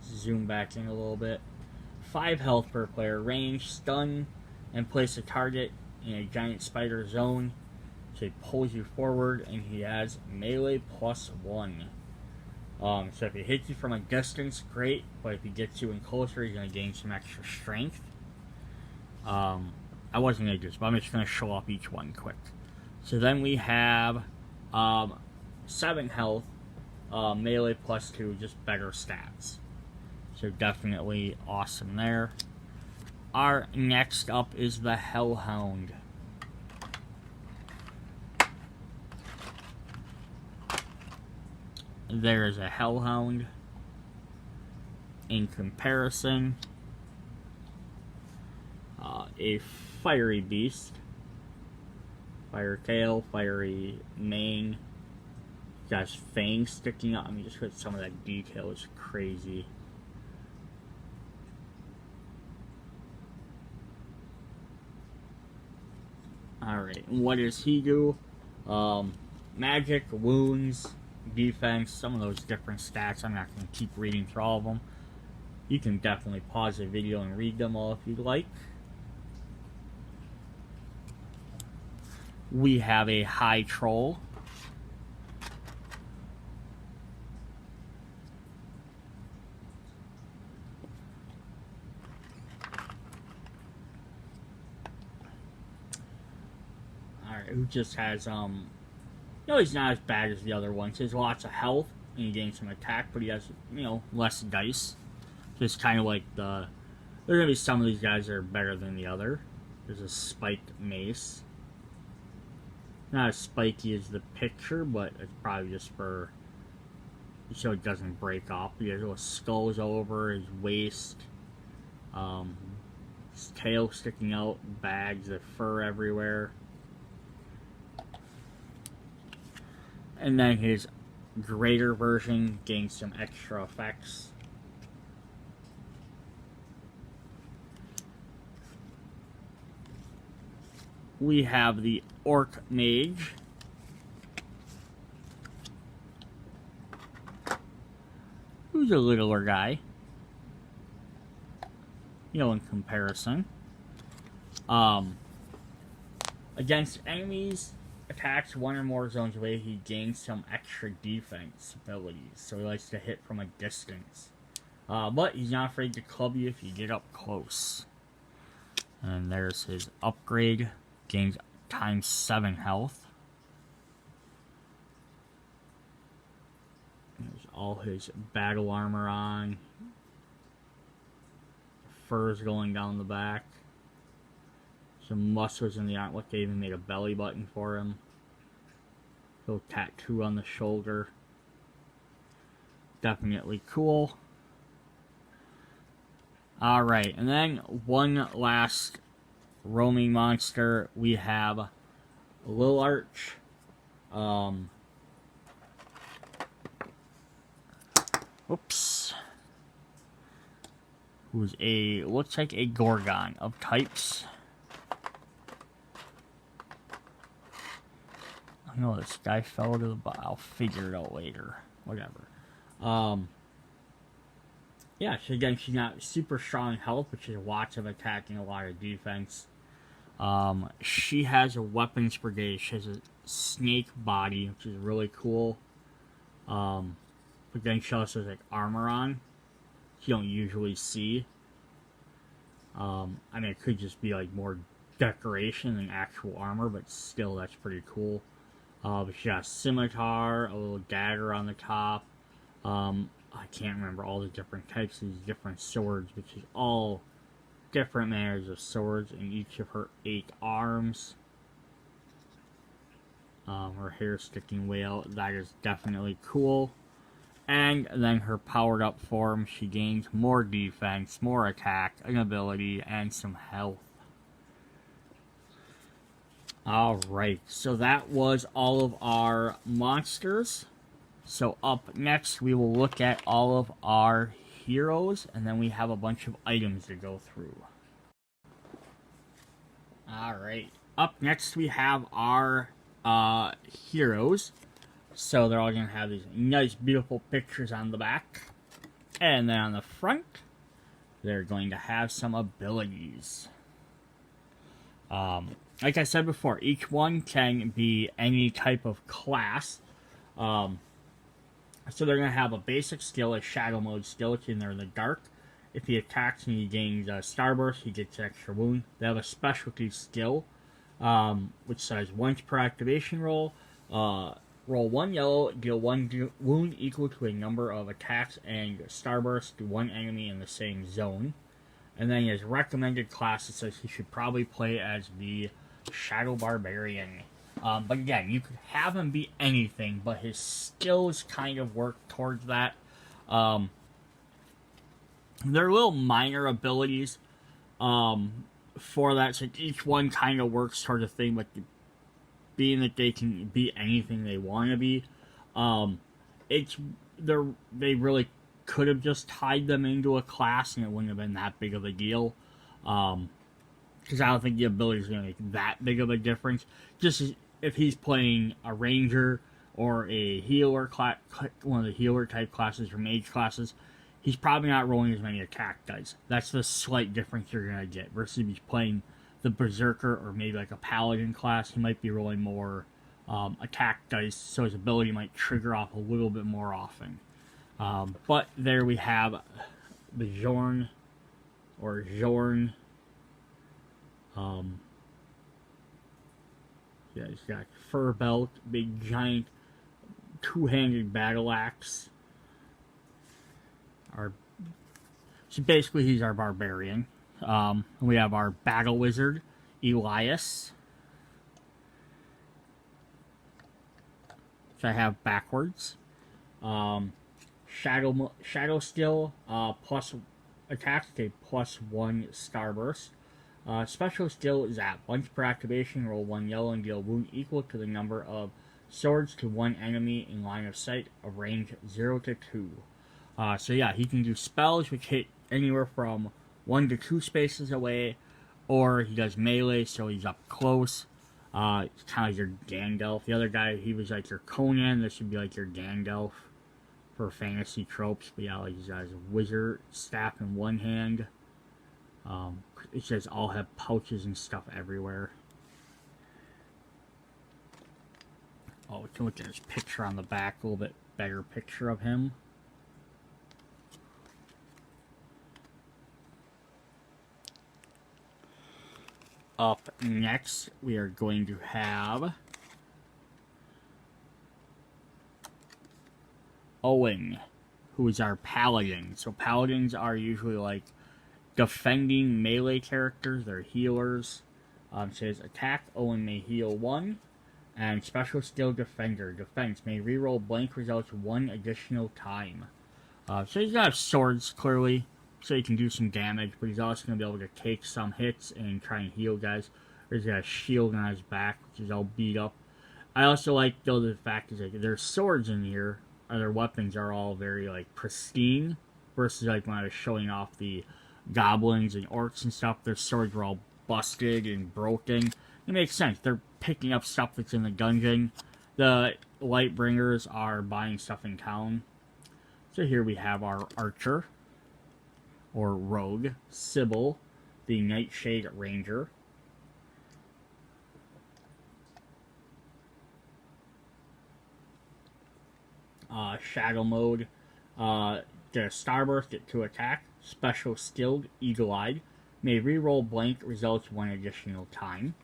zoom back in a little bit, 5 health per player, range, stun, and place a target in a giant spider zone. So he pulls you forward, and he has melee +1. So if he hits you from a distance, great, but if he gets you in closer, he's going to gain some extra strength. I wasn't going to do this, but I'm just going to show off each one quick. So then we have 7 health, melee +2, just better stats. So definitely awesome there. Our next up is the Hellhound. There is a Hellhound. In comparison, a fiery beast. Fire tail, fiery mane. Got his fangs sticking out. I mean, just look at some of that detail. It's crazy. Alright, what does he do? Magic, wounds, defense, some of those different stats. I'm not going to keep reading through all of them. You can definitely pause the video and read them all if you'd like. We have a High Troll. Alright, who just has, you know, he's not as bad as the other ones. He has lots of health, and he gains some attack, but he has, you know, less dice. Just kind of like the... There's going to be some of these guys that are better than the other. There's a spiked mace. Not as spiky as the picture, but it's probably just for... so it doesn't break off. He has little skulls all over his waist. His tail sticking out, bags of fur everywhere. And then his greater version gains some extra effects. We have the Orc Mage. Who's a littler guy. You know, in comparison. Against enemies, attacks 1 or more zones away, he gains some extra defense abilities. So he likes to hit from a distance. But he's not afraid to club you if you get up close. And there's his upgrade. Gains ×7 health. There's all his battle armor on. Fur's going down the back. Some muscles in the arm. Look, they even made a belly button for him. Little tattoo on the shoulder. Definitely cool. Alright, and then one last roaming monster. We have Lil Arch. Whoops. Who's looks like a Gorgon of types. I know this guy fell to the bottom. I'll figure it out later. Whatever. Yeah, so again, she's got super strong health, which is lots of attack and a lot of defense. She has a weapons brigade. She has a snake body, which is really cool. But then she also has like armor on. you don't usually see. I mean, it could just be like more decoration than actual armor, but still, that's pretty cool. But she got a scimitar, a little dagger on the top. I can't remember all the different types of these different swords, which is all different manners of swords in each of her 8 arms. Her hair sticking way out, that is definitely cool. And then her powered up form, she gains more defense, more attack, an ability, and some health. Alright, so that was all of our monsters. So up next, we will look at all of our heroes, and then we have a bunch of items to go through. Alright, up next we have our heroes. So they're all going to have these nice, beautiful pictures on the back. And then on the front, they're going to have some abilities. Like I said before, each one can be any type of class. So they're going to have a basic skill, a shadow mode skill, which is in there in the dark. If he attacks and he gains Starburst, he gets extra wound. They have a specialty skill, which says once per activation roll, roll 1 yellow, deal 1 wound equal to a number of attacks and Starburst to 1 enemy in the same zone. And then his recommended class, it says he should probably play as the Shadow Barbarian. But again, you could have him be anything, but his skills kind of work towards that. They're little minor abilities for that, so each one kind of works towards a thing, but being that they can be anything they want to be, they really could have just tied them into a class and it wouldn't have been that big of a deal. Because I don't think the ability is going to make that big of a difference. Just if he's playing a ranger or a healer, one of the healer type classes or mage classes, he's probably not rolling as many attack dice. That's the slight difference you're going to get. Versus if he's playing the berserker or maybe like a paladin class, he might be rolling more attack dice, so his ability might trigger off a little bit more often. But there we have the Jorn, or Jorn. Yeah, he's got fur belt, big giant two-handed battle axe. So basically he's our barbarian. We have our battle wizard, Elias, which I have backwards. Shadow skill, plus attacks take +1 starburst. Special skill is that once per activation, roll 1 yellow and deal wound equal to the number of swords to 1 enemy in line of sight of range 0 to 2. So yeah, he can do spells which hit anywhere from 1 to 2 spaces away, or he does melee, so he's up close. It's kind of like your Gandalf. The other guy, he was like your Conan. This should be like your Gandalf for fantasy tropes. But yeah, like he's got his wizard staff in one hand. It says all have pouches and stuff everywhere. Oh, we can look at his picture on the back, a little bit better picture of him. Up next, we are going to have Owen, who is our paladin. So paladins are usually like defending melee characters. They're healers. Says attack, Owen may heal 1. And special skill defender. Defense may reroll blank results 1 additional time. So he's gonna have swords, clearly, so he can do some damage, but he's also going to be able to take some hits and try and heal guys. He's got a shield on his back, which is all beat up. I also like, though, the fact is like their swords in here, or their weapons are all very like pristine, versus like when I was showing off the goblins and orcs and stuff, their swords were all busted and broken. It makes sense. They're picking up stuff that's in the dungeon. The Lifebringers are buying stuff in town. So here we have our archer, or rogue, Sybil, the Nightshade Ranger. Shadow mode. Get a Starburst, get 2 attack. Special Skilled, Eagle-Eyed. May reroll blank results 1 additional time.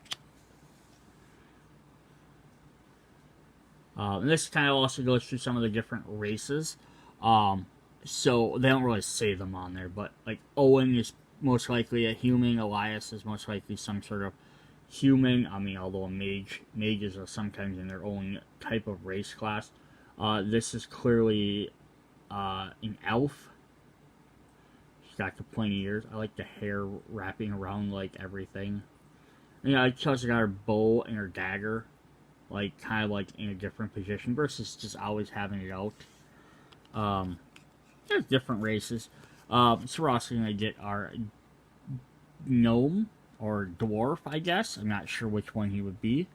And this kind of also goes through some of the different races. So they don't really say them on there, but like Owen is most likely a human. Elias is most likely some sort of human. I mean, although mages are sometimes in their own type of race class. This is clearly an elf. She's got the pointy ears. I like the hair wrapping around like everything. And, yeah, she also got her bow and her dagger, like kind of like in a different position versus just always having it out. There's different races. So we're also gonna get our gnome or dwarf, I guess. I'm not sure which one he would be.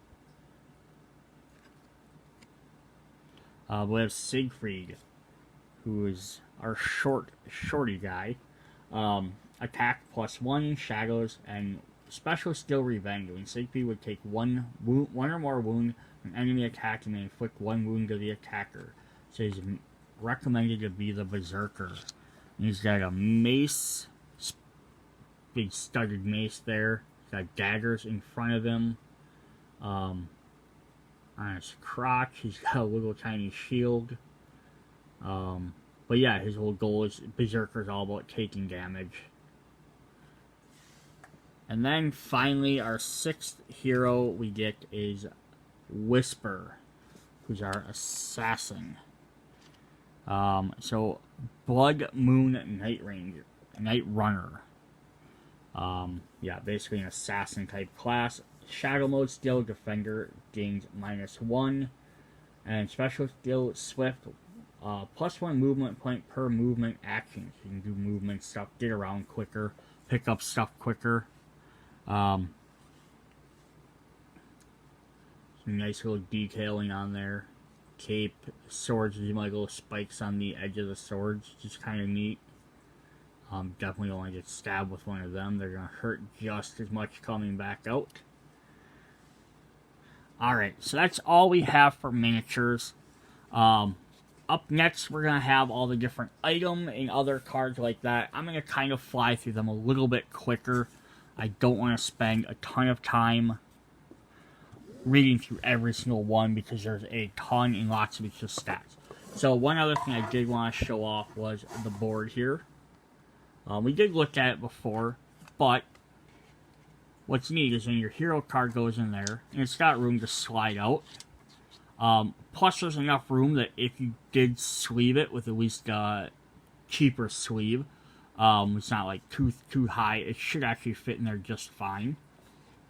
We have Siegfried, who is our shorty guy. Attack +1, shadows, and special skill revenge. When Siegfried would take one or more wound from enemy attack and may inflict 1 wound to the attacker. So he's recommended to be the berserker. And he's got a mace, big studded mace there. He's got daggers in front of him. On his crotch, he's got a little tiny shield. But yeah, his whole goal is berserker is all about taking damage. And then finally, our 6th hero we get is Whisper, who's our assassin. So Blood Moon Night Runner. Yeah, basically an assassin type class. Shadow mode skill defender gains -1, and special skill swift. +1 movement point per movement action. So you can do movement stuff, get around quicker, pick up stuff quicker. Some nice little detailing on there. Cape, swords, you might little spikes on the edge of the swords, just kind of neat. Definitely don't want to get stabbed with one of them. They're going to hurt just as much coming back out. Alright, so that's all we have for miniatures. Up next, we're going to have all the different item and other cards like that. I'm going to kind of fly through them a little bit quicker. I don't want to spend a ton of time reading through every single one because there's a ton and lots of extra stats. So one other thing I did want to show off was the board here. We did look at it before, but what's neat is when your hero card goes in there, and it's got room to slide out. Plus there's enough room that if you did sleeve it with at least a cheaper sleeve, it's not like too high, it should actually fit in there just fine.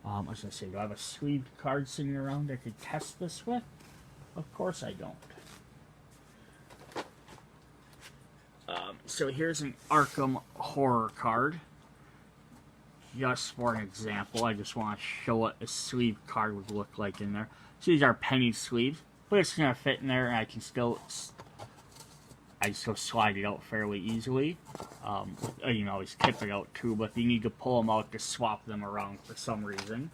I was going to say, do I have a sleeved card sitting around I could test this with? Of course I don't. So here's an Arkham Horror card. Just for an example, I just want to show what a sleeved card would look like in there. So these are penny sleeves, but it's going to fit in there, and I can still slide it out fairly easily. You can always tip it out too, but if you need to pull them out to swap them around for some reason.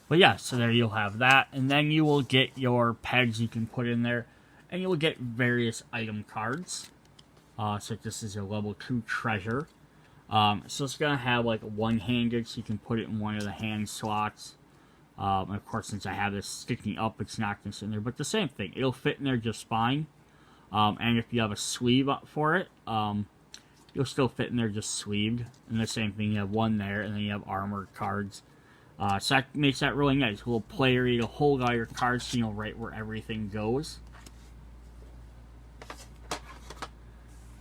But yeah, so there you'll have that, and then you will get your pegs you can put in there, and you will get various item cards. So this is a level 2 treasure. So it's going to have like one-handed, so you can put it in one of the hand slots. And of course, since I have this sticking up, it's not going to sit in there. But the same thing, it'll fit in there just fine. And if you have a sleeve up for it, you'll still fit in there just sleeved. And the same thing, you have one there, and then you have armored cards. So that makes that really nice. A little play area to hold all your cards so you know right where everything goes.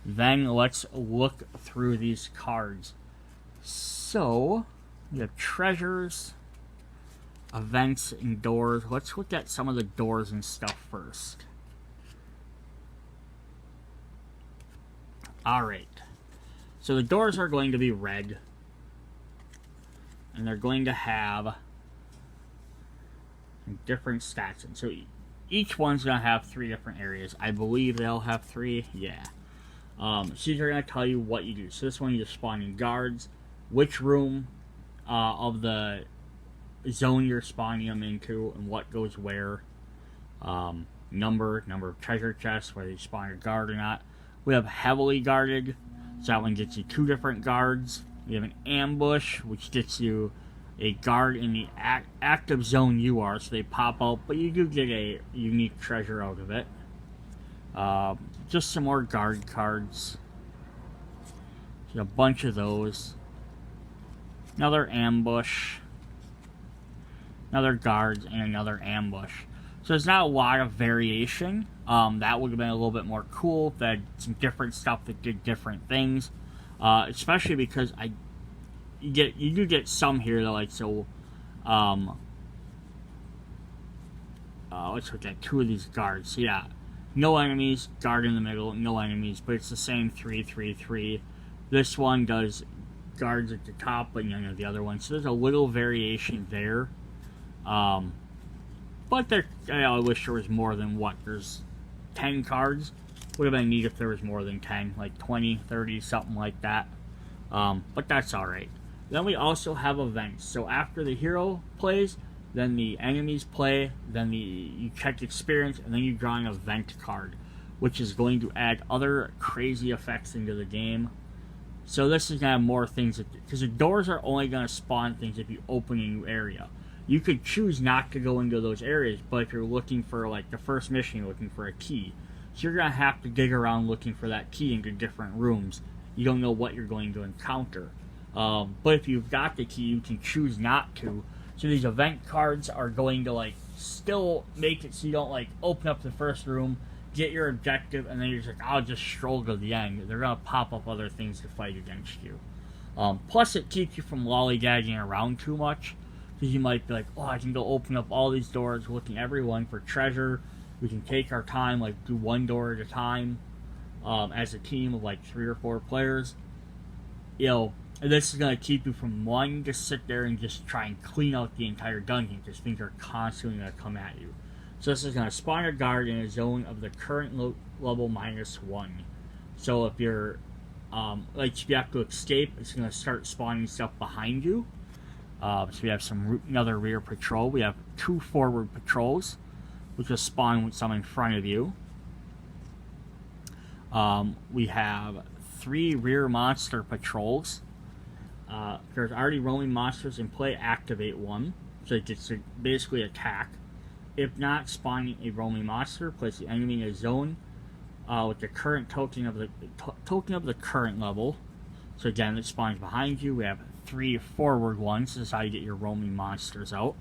Then let's look through these cards. So, we have treasures, events, and doors. Let's look at some of the doors and stuff first. Alright. So the doors are going to be red. And they're going to have different stats. And so each one's going to have 3 different areas. I believe they'll have 3. Yeah. So these are going to tell you what you do. So this one, you're spawning guards, which room of the zone you're spawning them into, and what goes where. number of treasure chests, whether you spawn a guard or not. We have heavily guarded, so that one gets you 2 different guards. We have an ambush, which gets you a guard in the active zone you are, so they pop out, but you do get a unique treasure out of it. Just some more guard cards. So a bunch of those. Another ambush. Another guards, and another ambush. So there's not a lot of variation. That would have been a little bit more cool if they had some different stuff that did different things. Especially because you do get some here that, like, so let's look at 2 of these guards. So yeah, no enemies, guard in the middle, no enemies, but it's the same 3-3-3. This one does guards at the top, but none of the other ones. So there's a little variation there. But I wish there was more than there's 10 cards. Would have been neat if there was more than 10, like 20, 30, something like that. But that's alright. Then we also have events. So after the hero plays, then the enemies play, then you check experience, and then you draw an event card, which is going to add other crazy effects into the game. So this is going to have more things, because the doors are only going to spawn things if you open a new area. You could choose not to go into those areas, but if you're looking for, like, the first mission, you're looking for a key. So you're going to have to dig around looking for that key into different rooms. You don't know what you're going to encounter. But if you've got the key, you can choose not to. So these event cards are going to, like, still make it so you don't, like, open up the first room, get your objective, and then you're just like, I'll just stroll to the end. They're going to pop up other things to fight against you. Plus, it keeps you from lollygagging around too much. Because you might be like, oh, I can go open up all these doors, looking everyone for treasure. We can take our time, like, do one door at a time as a team of, like, 3 or 4 players. You know, and this is going to keep you from wanting to sit there and just try and clean out the entire dungeon, because things are constantly going to come at you. So this is going to spawn a guard in a zone of the current level -1. So if you're, if you have to escape, it's going to start spawning stuff behind you. So we have another rear patrol. We have 2 forward patrols, which will spawn with some in front of you. We have 3 rear monster patrols. There's already roaming monsters in play, activate one. So it gets to basically attack. If not, spawning a roaming monster, place the enemy in a zone with the current token of the current level. So again, it spawns behind you. We have 3 forward ones. This is how you get your roaming monsters out.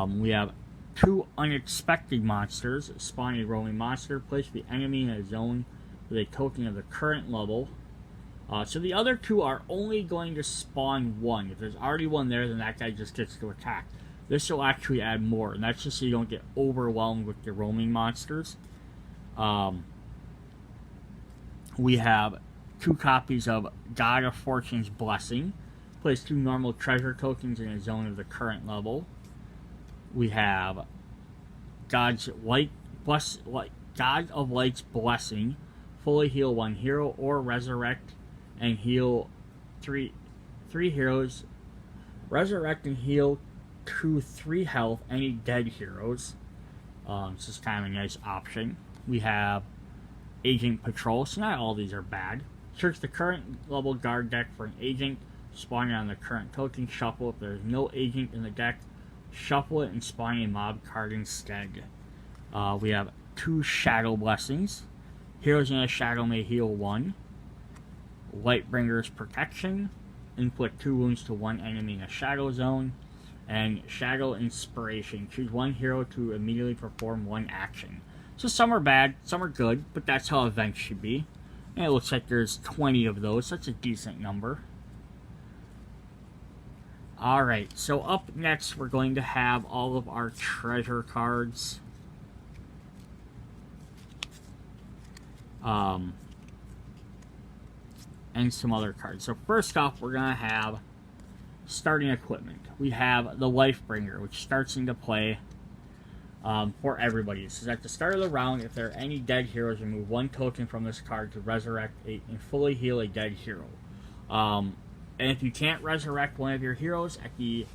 We have 2 unexpected monsters. Spawn a roaming monster. Place the enemy in a zone with a token of the current level. So the other 2 are only going to spawn 1. If there's already one there, then that guy just gets to attack. This will actually add more, and that's just so you don't get overwhelmed with the roaming monsters. We have 2 copies of God of Fortune's Blessing. Place 2 normal treasure tokens in a zone of the current level. We have God of Light's Blessing. Fully heal 1 hero, or resurrect and heal 3 heroes. Resurrect and heal to 3 health any dead heroes. This is kind of a nice option. We have Agent Patrol, so not all these are bad. Search the current level guard deck for an agent, spawn it on the current token, shuffle. If there's no agent in the deck, shuffle it and spawn a mob card instead. We have 2 Shadow Blessings. Heroes in a shadow may heal 1. Lifebringer's Protection. Inflict 2 wounds to 1 enemy in a shadow zone. And Shadow Inspiration. Choose 1 hero to immediately perform 1 action. So some are bad, some are good, but that's how events should be. And it looks like there's 20 of those. That's a decent number. Alright, so up next we're going to have all of our treasure cards. And some other cards. So first off, we're going to have starting equipment. We have the Lifebringer, which starts into play for everybody. It says at the start of the round, if there are any dead heroes, remove 1 token from this card to resurrect and fully heal a dead hero. And if you can't resurrect one of your heroes at the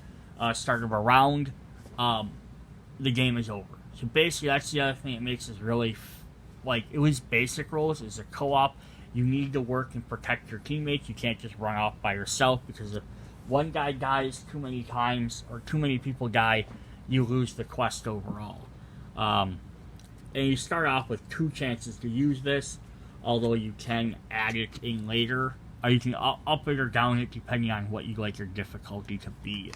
start of a round, the game is over. So basically, that's the other thing that makes this really, like, at least basic rules, is a co-op. You need to work and protect your teammates. You can't just run off by yourself, because if one guy dies too many times, or too many people die, you lose the quest overall. And you start off with 2 chances to use this, although you can add it in later, or you can up it or down it depending on what you like your difficulty to be.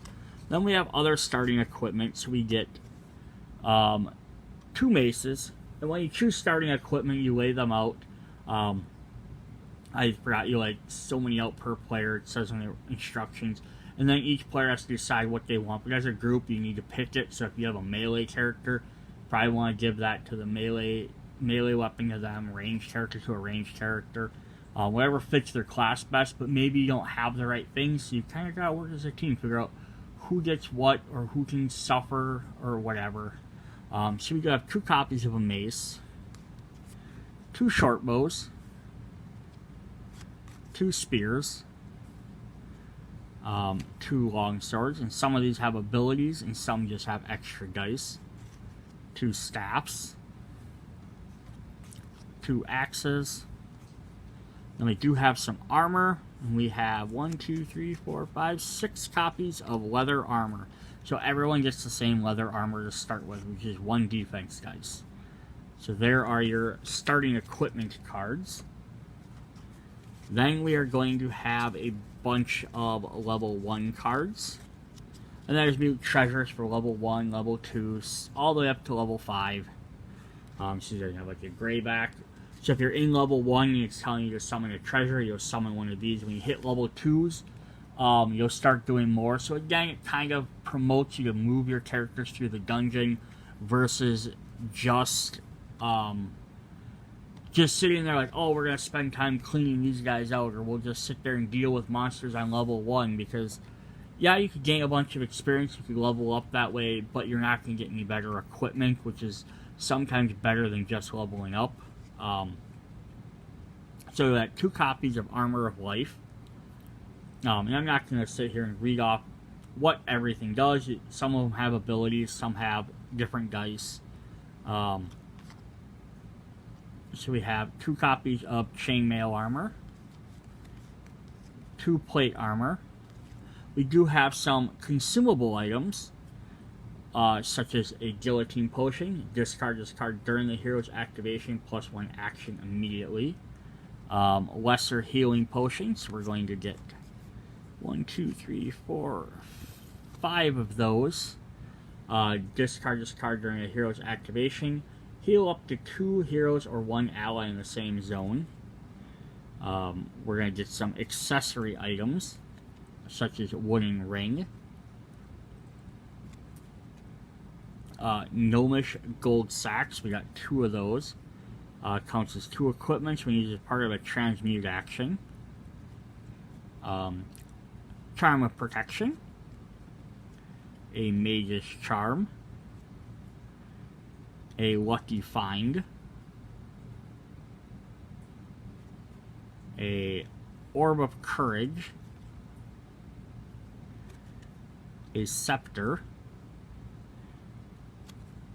Then we have other starting equipment, so we get 2 maces, and when you choose starting equipment, you lay them out. I forgot, you like so many out per player, it says in the instructions, and then each player has to decide what they want. But as a group, you need to pick it. So if you have a melee character, probably want to give that to the melee weapon to them, ranged character to a ranged character, whatever fits their class best. But maybe you don't have the right things, so you kind of gotta work as a team, figure out who gets what, or who can suffer, or whatever. So we got 2 copies of a mace, 2 short bows, 2 spears, 2 long swords, and some of these have abilities and some just have extra dice, 2 staffs, 2 axes. Then we do have some armor, and we have 1, 2, 3, 4, 5, 6 copies of leather armor. So everyone gets the same leather armor to start with, which is 1 defense dice. So there are your starting equipment cards. Then we are going to have a bunch of level 1 cards. And there's new treasures for level 1, level 2, all the way up to level 5. So you have like a grayback. So if you're in level 1 and it's telling you to summon a treasure, you'll summon one of these. When you hit level 2s, you'll start doing more. So again, it kind of promotes you to move your characters through the dungeon versus just sitting there like, oh, we're going to spend time cleaning these guys out, or we'll just sit there and deal with monsters on level 1, because, yeah, you could gain a bunch of experience, you could level up that way, but you're not going to get any better equipment, which is sometimes better than just leveling up. So we got 2 copies of Armor of Life, and I'm not going to sit here and read off what everything does. Some of them have abilities, some have different dice. So we have 2 copies of Chainmail Armor, 2 Plate Armor. We do have some consumable items, such as a Guillotine Potion. Discard this card during the hero's activation, plus 1 action immediately. Lesser Healing Potions. We're going to get 1, 2, 3, 4, 5 of those. Discard this card during a hero's activation. Heal up to 2 heroes or 1 ally in the same zone. We're going to get some accessory items, such as Wooden Ring. Gnomish Gold Sacks. We got 2 of those. Counts as 2 equipments when used as part of a transmute action. Charm of Protection. A Mage's Charm. A Lucky Find. A Orb of Courage. A Scepter.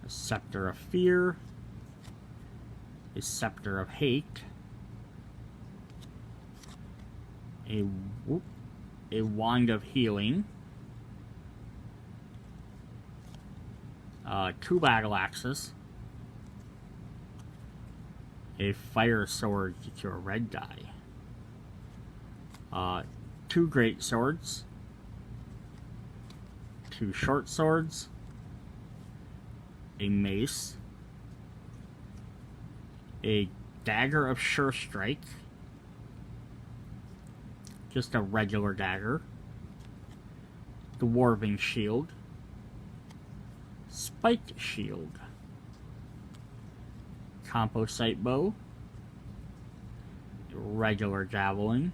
A Scepter of Fear. A Scepter of Hate. A Wand of Healing. 2 Battle Axes. A Fire Sword, get you a red die. 2 Great Swords. 2 Short Swords. A Mace. A Dagger of Sure Strike. Just a regular dagger. Dwarven Shield. Spiked Shield. Composite Bow. Regular Javelin.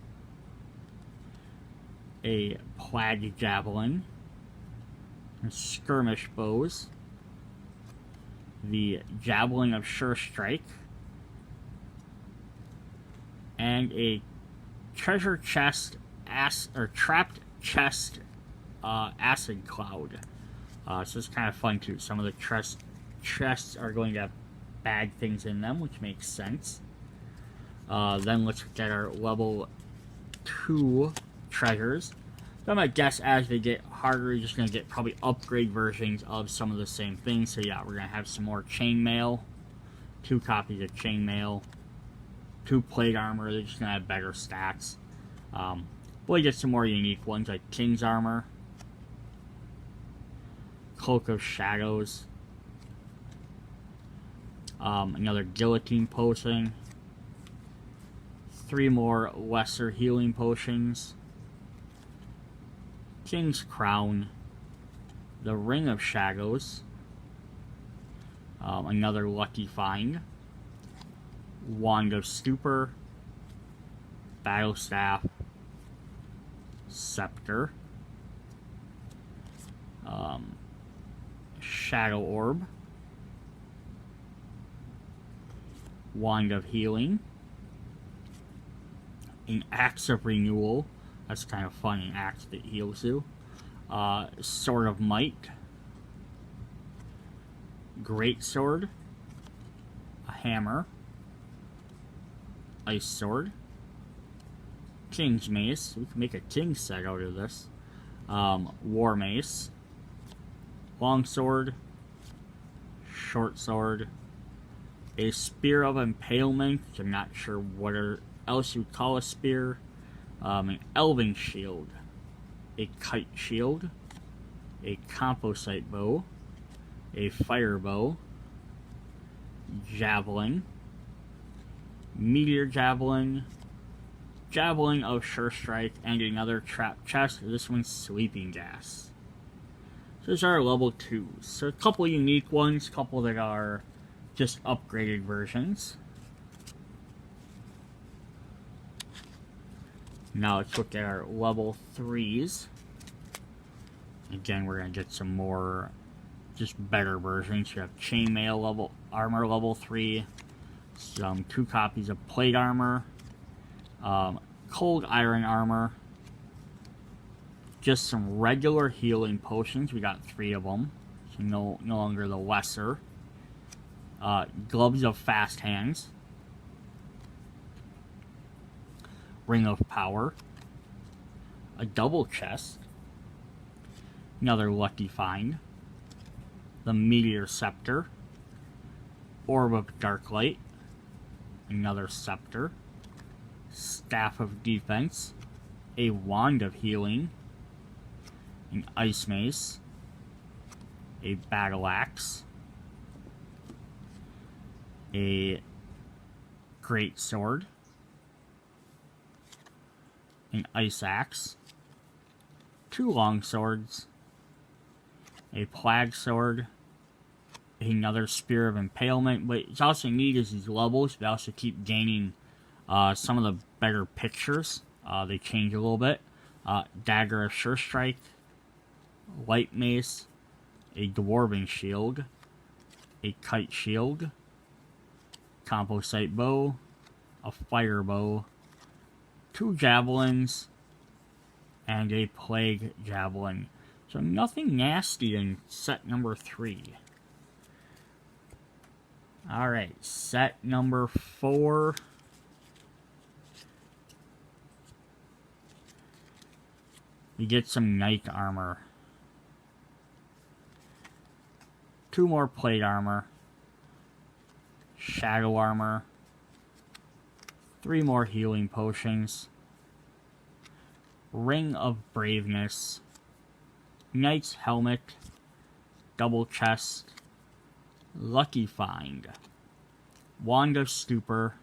A Plaid Javelin. Skirmish Bows. The Javelin of Sure Strike. And a Treasure Chest, Trapped Chest Acid Cloud. So it's kind of fun too. Some of the chests are going to have bad things in them, which makes sense. Then let's get our level 2 treasures. So I'm going to guess as they get harder, you're just going to get probably upgrade versions of some of the same things. So yeah, we're going to have some more chainmail, 2 copies of chainmail, 2 plate armor. They're just going to have better stats. We'll get some more unique ones like King's Armor, Cloak of Shadows, another Guillotine Potion, 3 more Lesser Healing Potions, King's Crown, the Ring of Shadows, another Lucky Find, Wand of Stupor, Battle Staff, Scepter, Shadow Orb, Wand of Healing, an Axe of Renewal. That's kind of fun, an axe that heals you. Sword of Might, Great Sword, a Hammer, Ice Sword, King's Mace. We can make a King set out of this. War Mace, Long Sword, Short Sword, a Spear of Impalement, which I'm not sure what else you would call a spear, an Elven Shield, a Kite Shield, a Composite Bow, a Fire Bow, Javelin, Meteor Javelin, Javelin of Sure Strike, and another Trap Chest. This one's Sleeping Gas. So these are level 2s. So a couple unique ones, a couple that are just upgraded versions. Now let's look at our level 3s. Again, we're going to get some more, just better versions. You have Chainmail level, Armor level 3, some 2 copies of Plate Armor, Cold Iron Armor, just some regular healing potions. We got 3 of them, so no longer the lesser. Gloves of Fast Hands, Ring of Power, a double chest, another Lucky Find, the Meteor Scepter, Orb of Darklight, another Scepter, Staff of Defense, a Wand of Healing, an Ice Mace, a Battle Axe, a Great Sword, an Ice Axe, 2 Long Swords, a Plague Sword, another Spear of Impalement. But it's also neat is these levels, they also keep gaining some of the better pictures. They change a little bit. Dagger of Sure Strike, Light Mace, a Dwarven Shield, a Kite Shield, Composite Bow, a Fire Bow, 2 Javelins, and a Plague Javelin. So nothing nasty in set number 3. Alright, set number 4. We get some Knight Armor. 2 more Plate Armor. Shadow Armor. 3 more Healing Potions. Ring of Braveness. Knight's Helmet. Double Chest. Lucky Find. Wand of Stupor.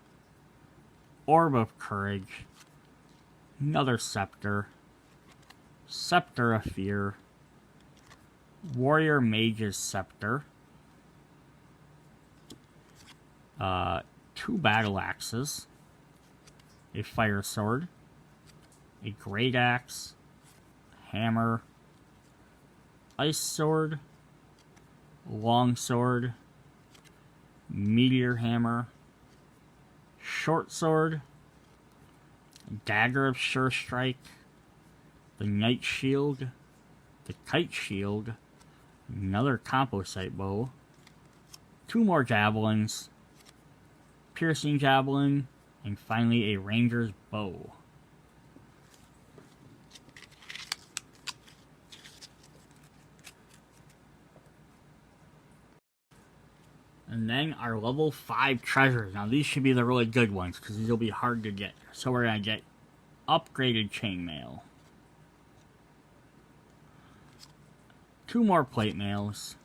Orb of Courage. Another Scepter. Scepter of Fear. Warrior Mage's Scepter. 2 Battle Axes. A Fire Sword. A Great Axe. Hammer. Ice Sword. Long Sword. Meteor Hammer. Short Sword. Dagger of Sure Strike. The Knight Shield. The Kite Shield. Another Composite Bow. 2 more javelins, piercing javelin, and finally a ranger's bow. And then our level 5 treasures. Now these should be the really good ones, because these will be hard to get. So we're going to get upgraded chainmail, 2 more plate mails,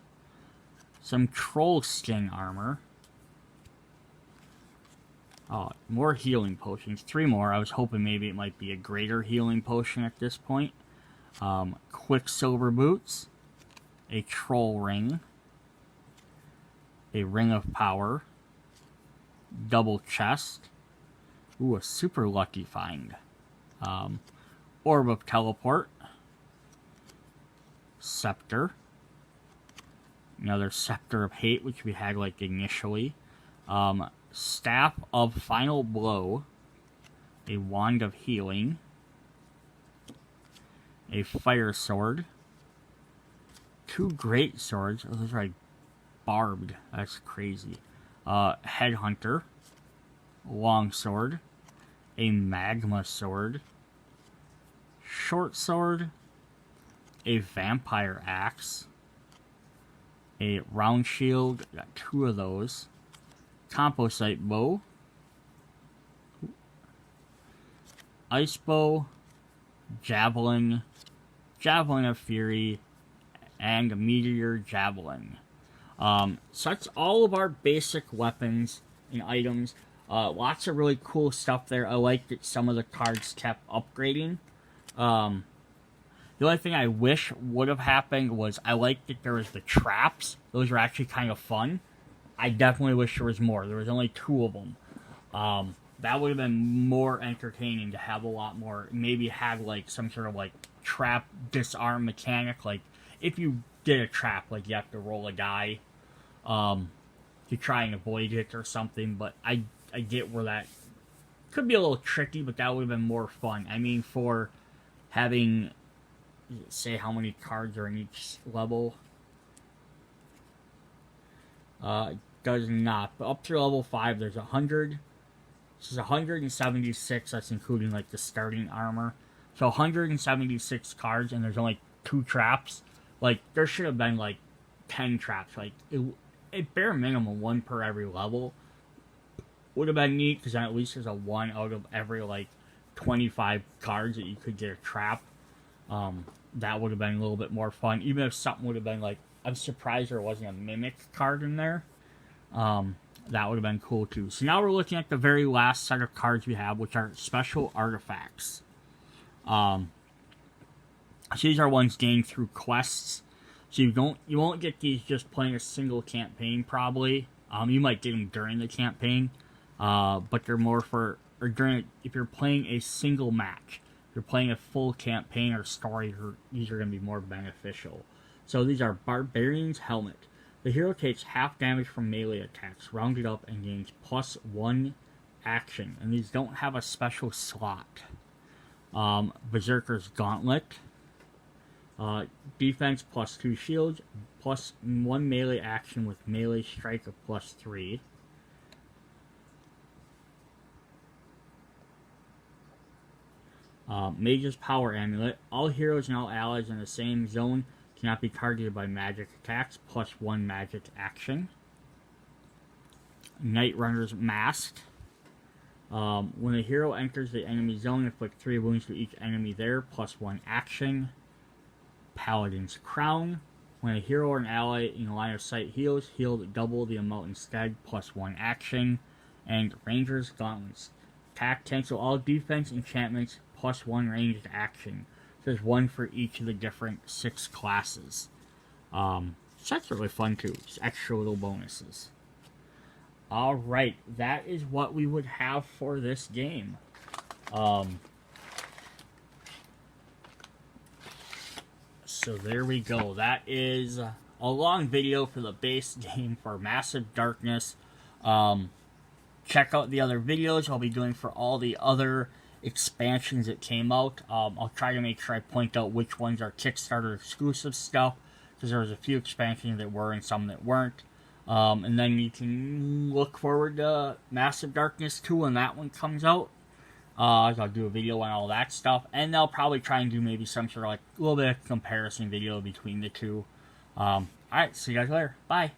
some troll skin armor, more healing potions, 3 more. I was hoping maybe it might be a greater healing potion at this point. Quicksilver boots, a troll ring, a ring of power, double chest, ooh, a super lucky find, orb of teleport, scepter, another scepter of hate, which we had like initially, staff of final blow, a wand of healing, a fire sword, 2 great swords. Oh, those are like barbed. That's crazy. Headhunter, long sword, a magma sword, short sword, a vampire axe, a round shield, got 2 of those, composite bow, ice bow, javelin, javelin of fury, and meteor javelin. So that's all of our basic weapons and items. Lots of really cool stuff there. I like that some of the cards kept upgrading. The only thing I wish would have happened was I liked that there was the traps. Those were actually kind of fun. I definitely wish there was more. There was only 2 of them. That would have been more entertaining to have a lot more. Maybe have like some sort of like trap disarm mechanic. Like if you get a trap, like you have to roll a die to try and avoid it or something. But I get where that could be a little tricky, but that would have been more fun. I mean, for having, say how many cards are in each level. It does not. But up to level 5, there's 100. This is 176. That's including like the starting armor. So 176 cards, and there's only 2 traps. Like there should have been like 10 traps. Like at bare minimum 1 per every level would have been neat, because then at least there's a 1 out of every like 25 cards that you could get a trap. That would have been a little bit more fun. Even if something would have been like, I'm surprised there wasn't a mimic card in there. That would have been cool too. So now we're looking at the very last set of cards we have, which are special artifacts. So these are ones gained through quests. So you won't get these just playing a single campaign probably. You might get them during the campaign, but they're more for if you're playing a single match. If you're playing a full campaign or story, these are going to be more beneficial. So these are Barbarians Helmet. The hero takes half damage from melee attacks, rounded up, and gains +1 action. And these don't have a special slot. Berserker's Gauntlet. Defense +2 shields, +1 melee action with melee strike of +3. Mage's Power Amulet. All heroes and all allies in the same zone cannot be targeted by magic attacks, +1 magic action. Night Runner's Mask. When a hero enters the enemy zone, inflict 3 wounds to each enemy there, +1 action. Paladin's Crown. When a hero or an ally in line of sight heals, heal double the amount instead, +1 action. And Ranger's Gauntlets. Attack, cancel all defense enchantments, +1 ranged action. So there's 1 for each of the different 6 classes. So that's really fun too. Just extra little bonuses. Alright, that is what we would have for this game. So there we go. That is a long video for the base game for Massive Darkness. Check out the other videos I'll be doing for all the other expansions that came out. I'll try to make sure I point out which ones are Kickstarter exclusive stuff, because there was a few expansions that were and some that weren't. And then you can look forward to Massive Darkness 2 when that one comes out. I'll do a video on all that stuff, and they'll probably try and do maybe some sort of like a little bit of comparison video between the two. Alright, see you guys later. Bye.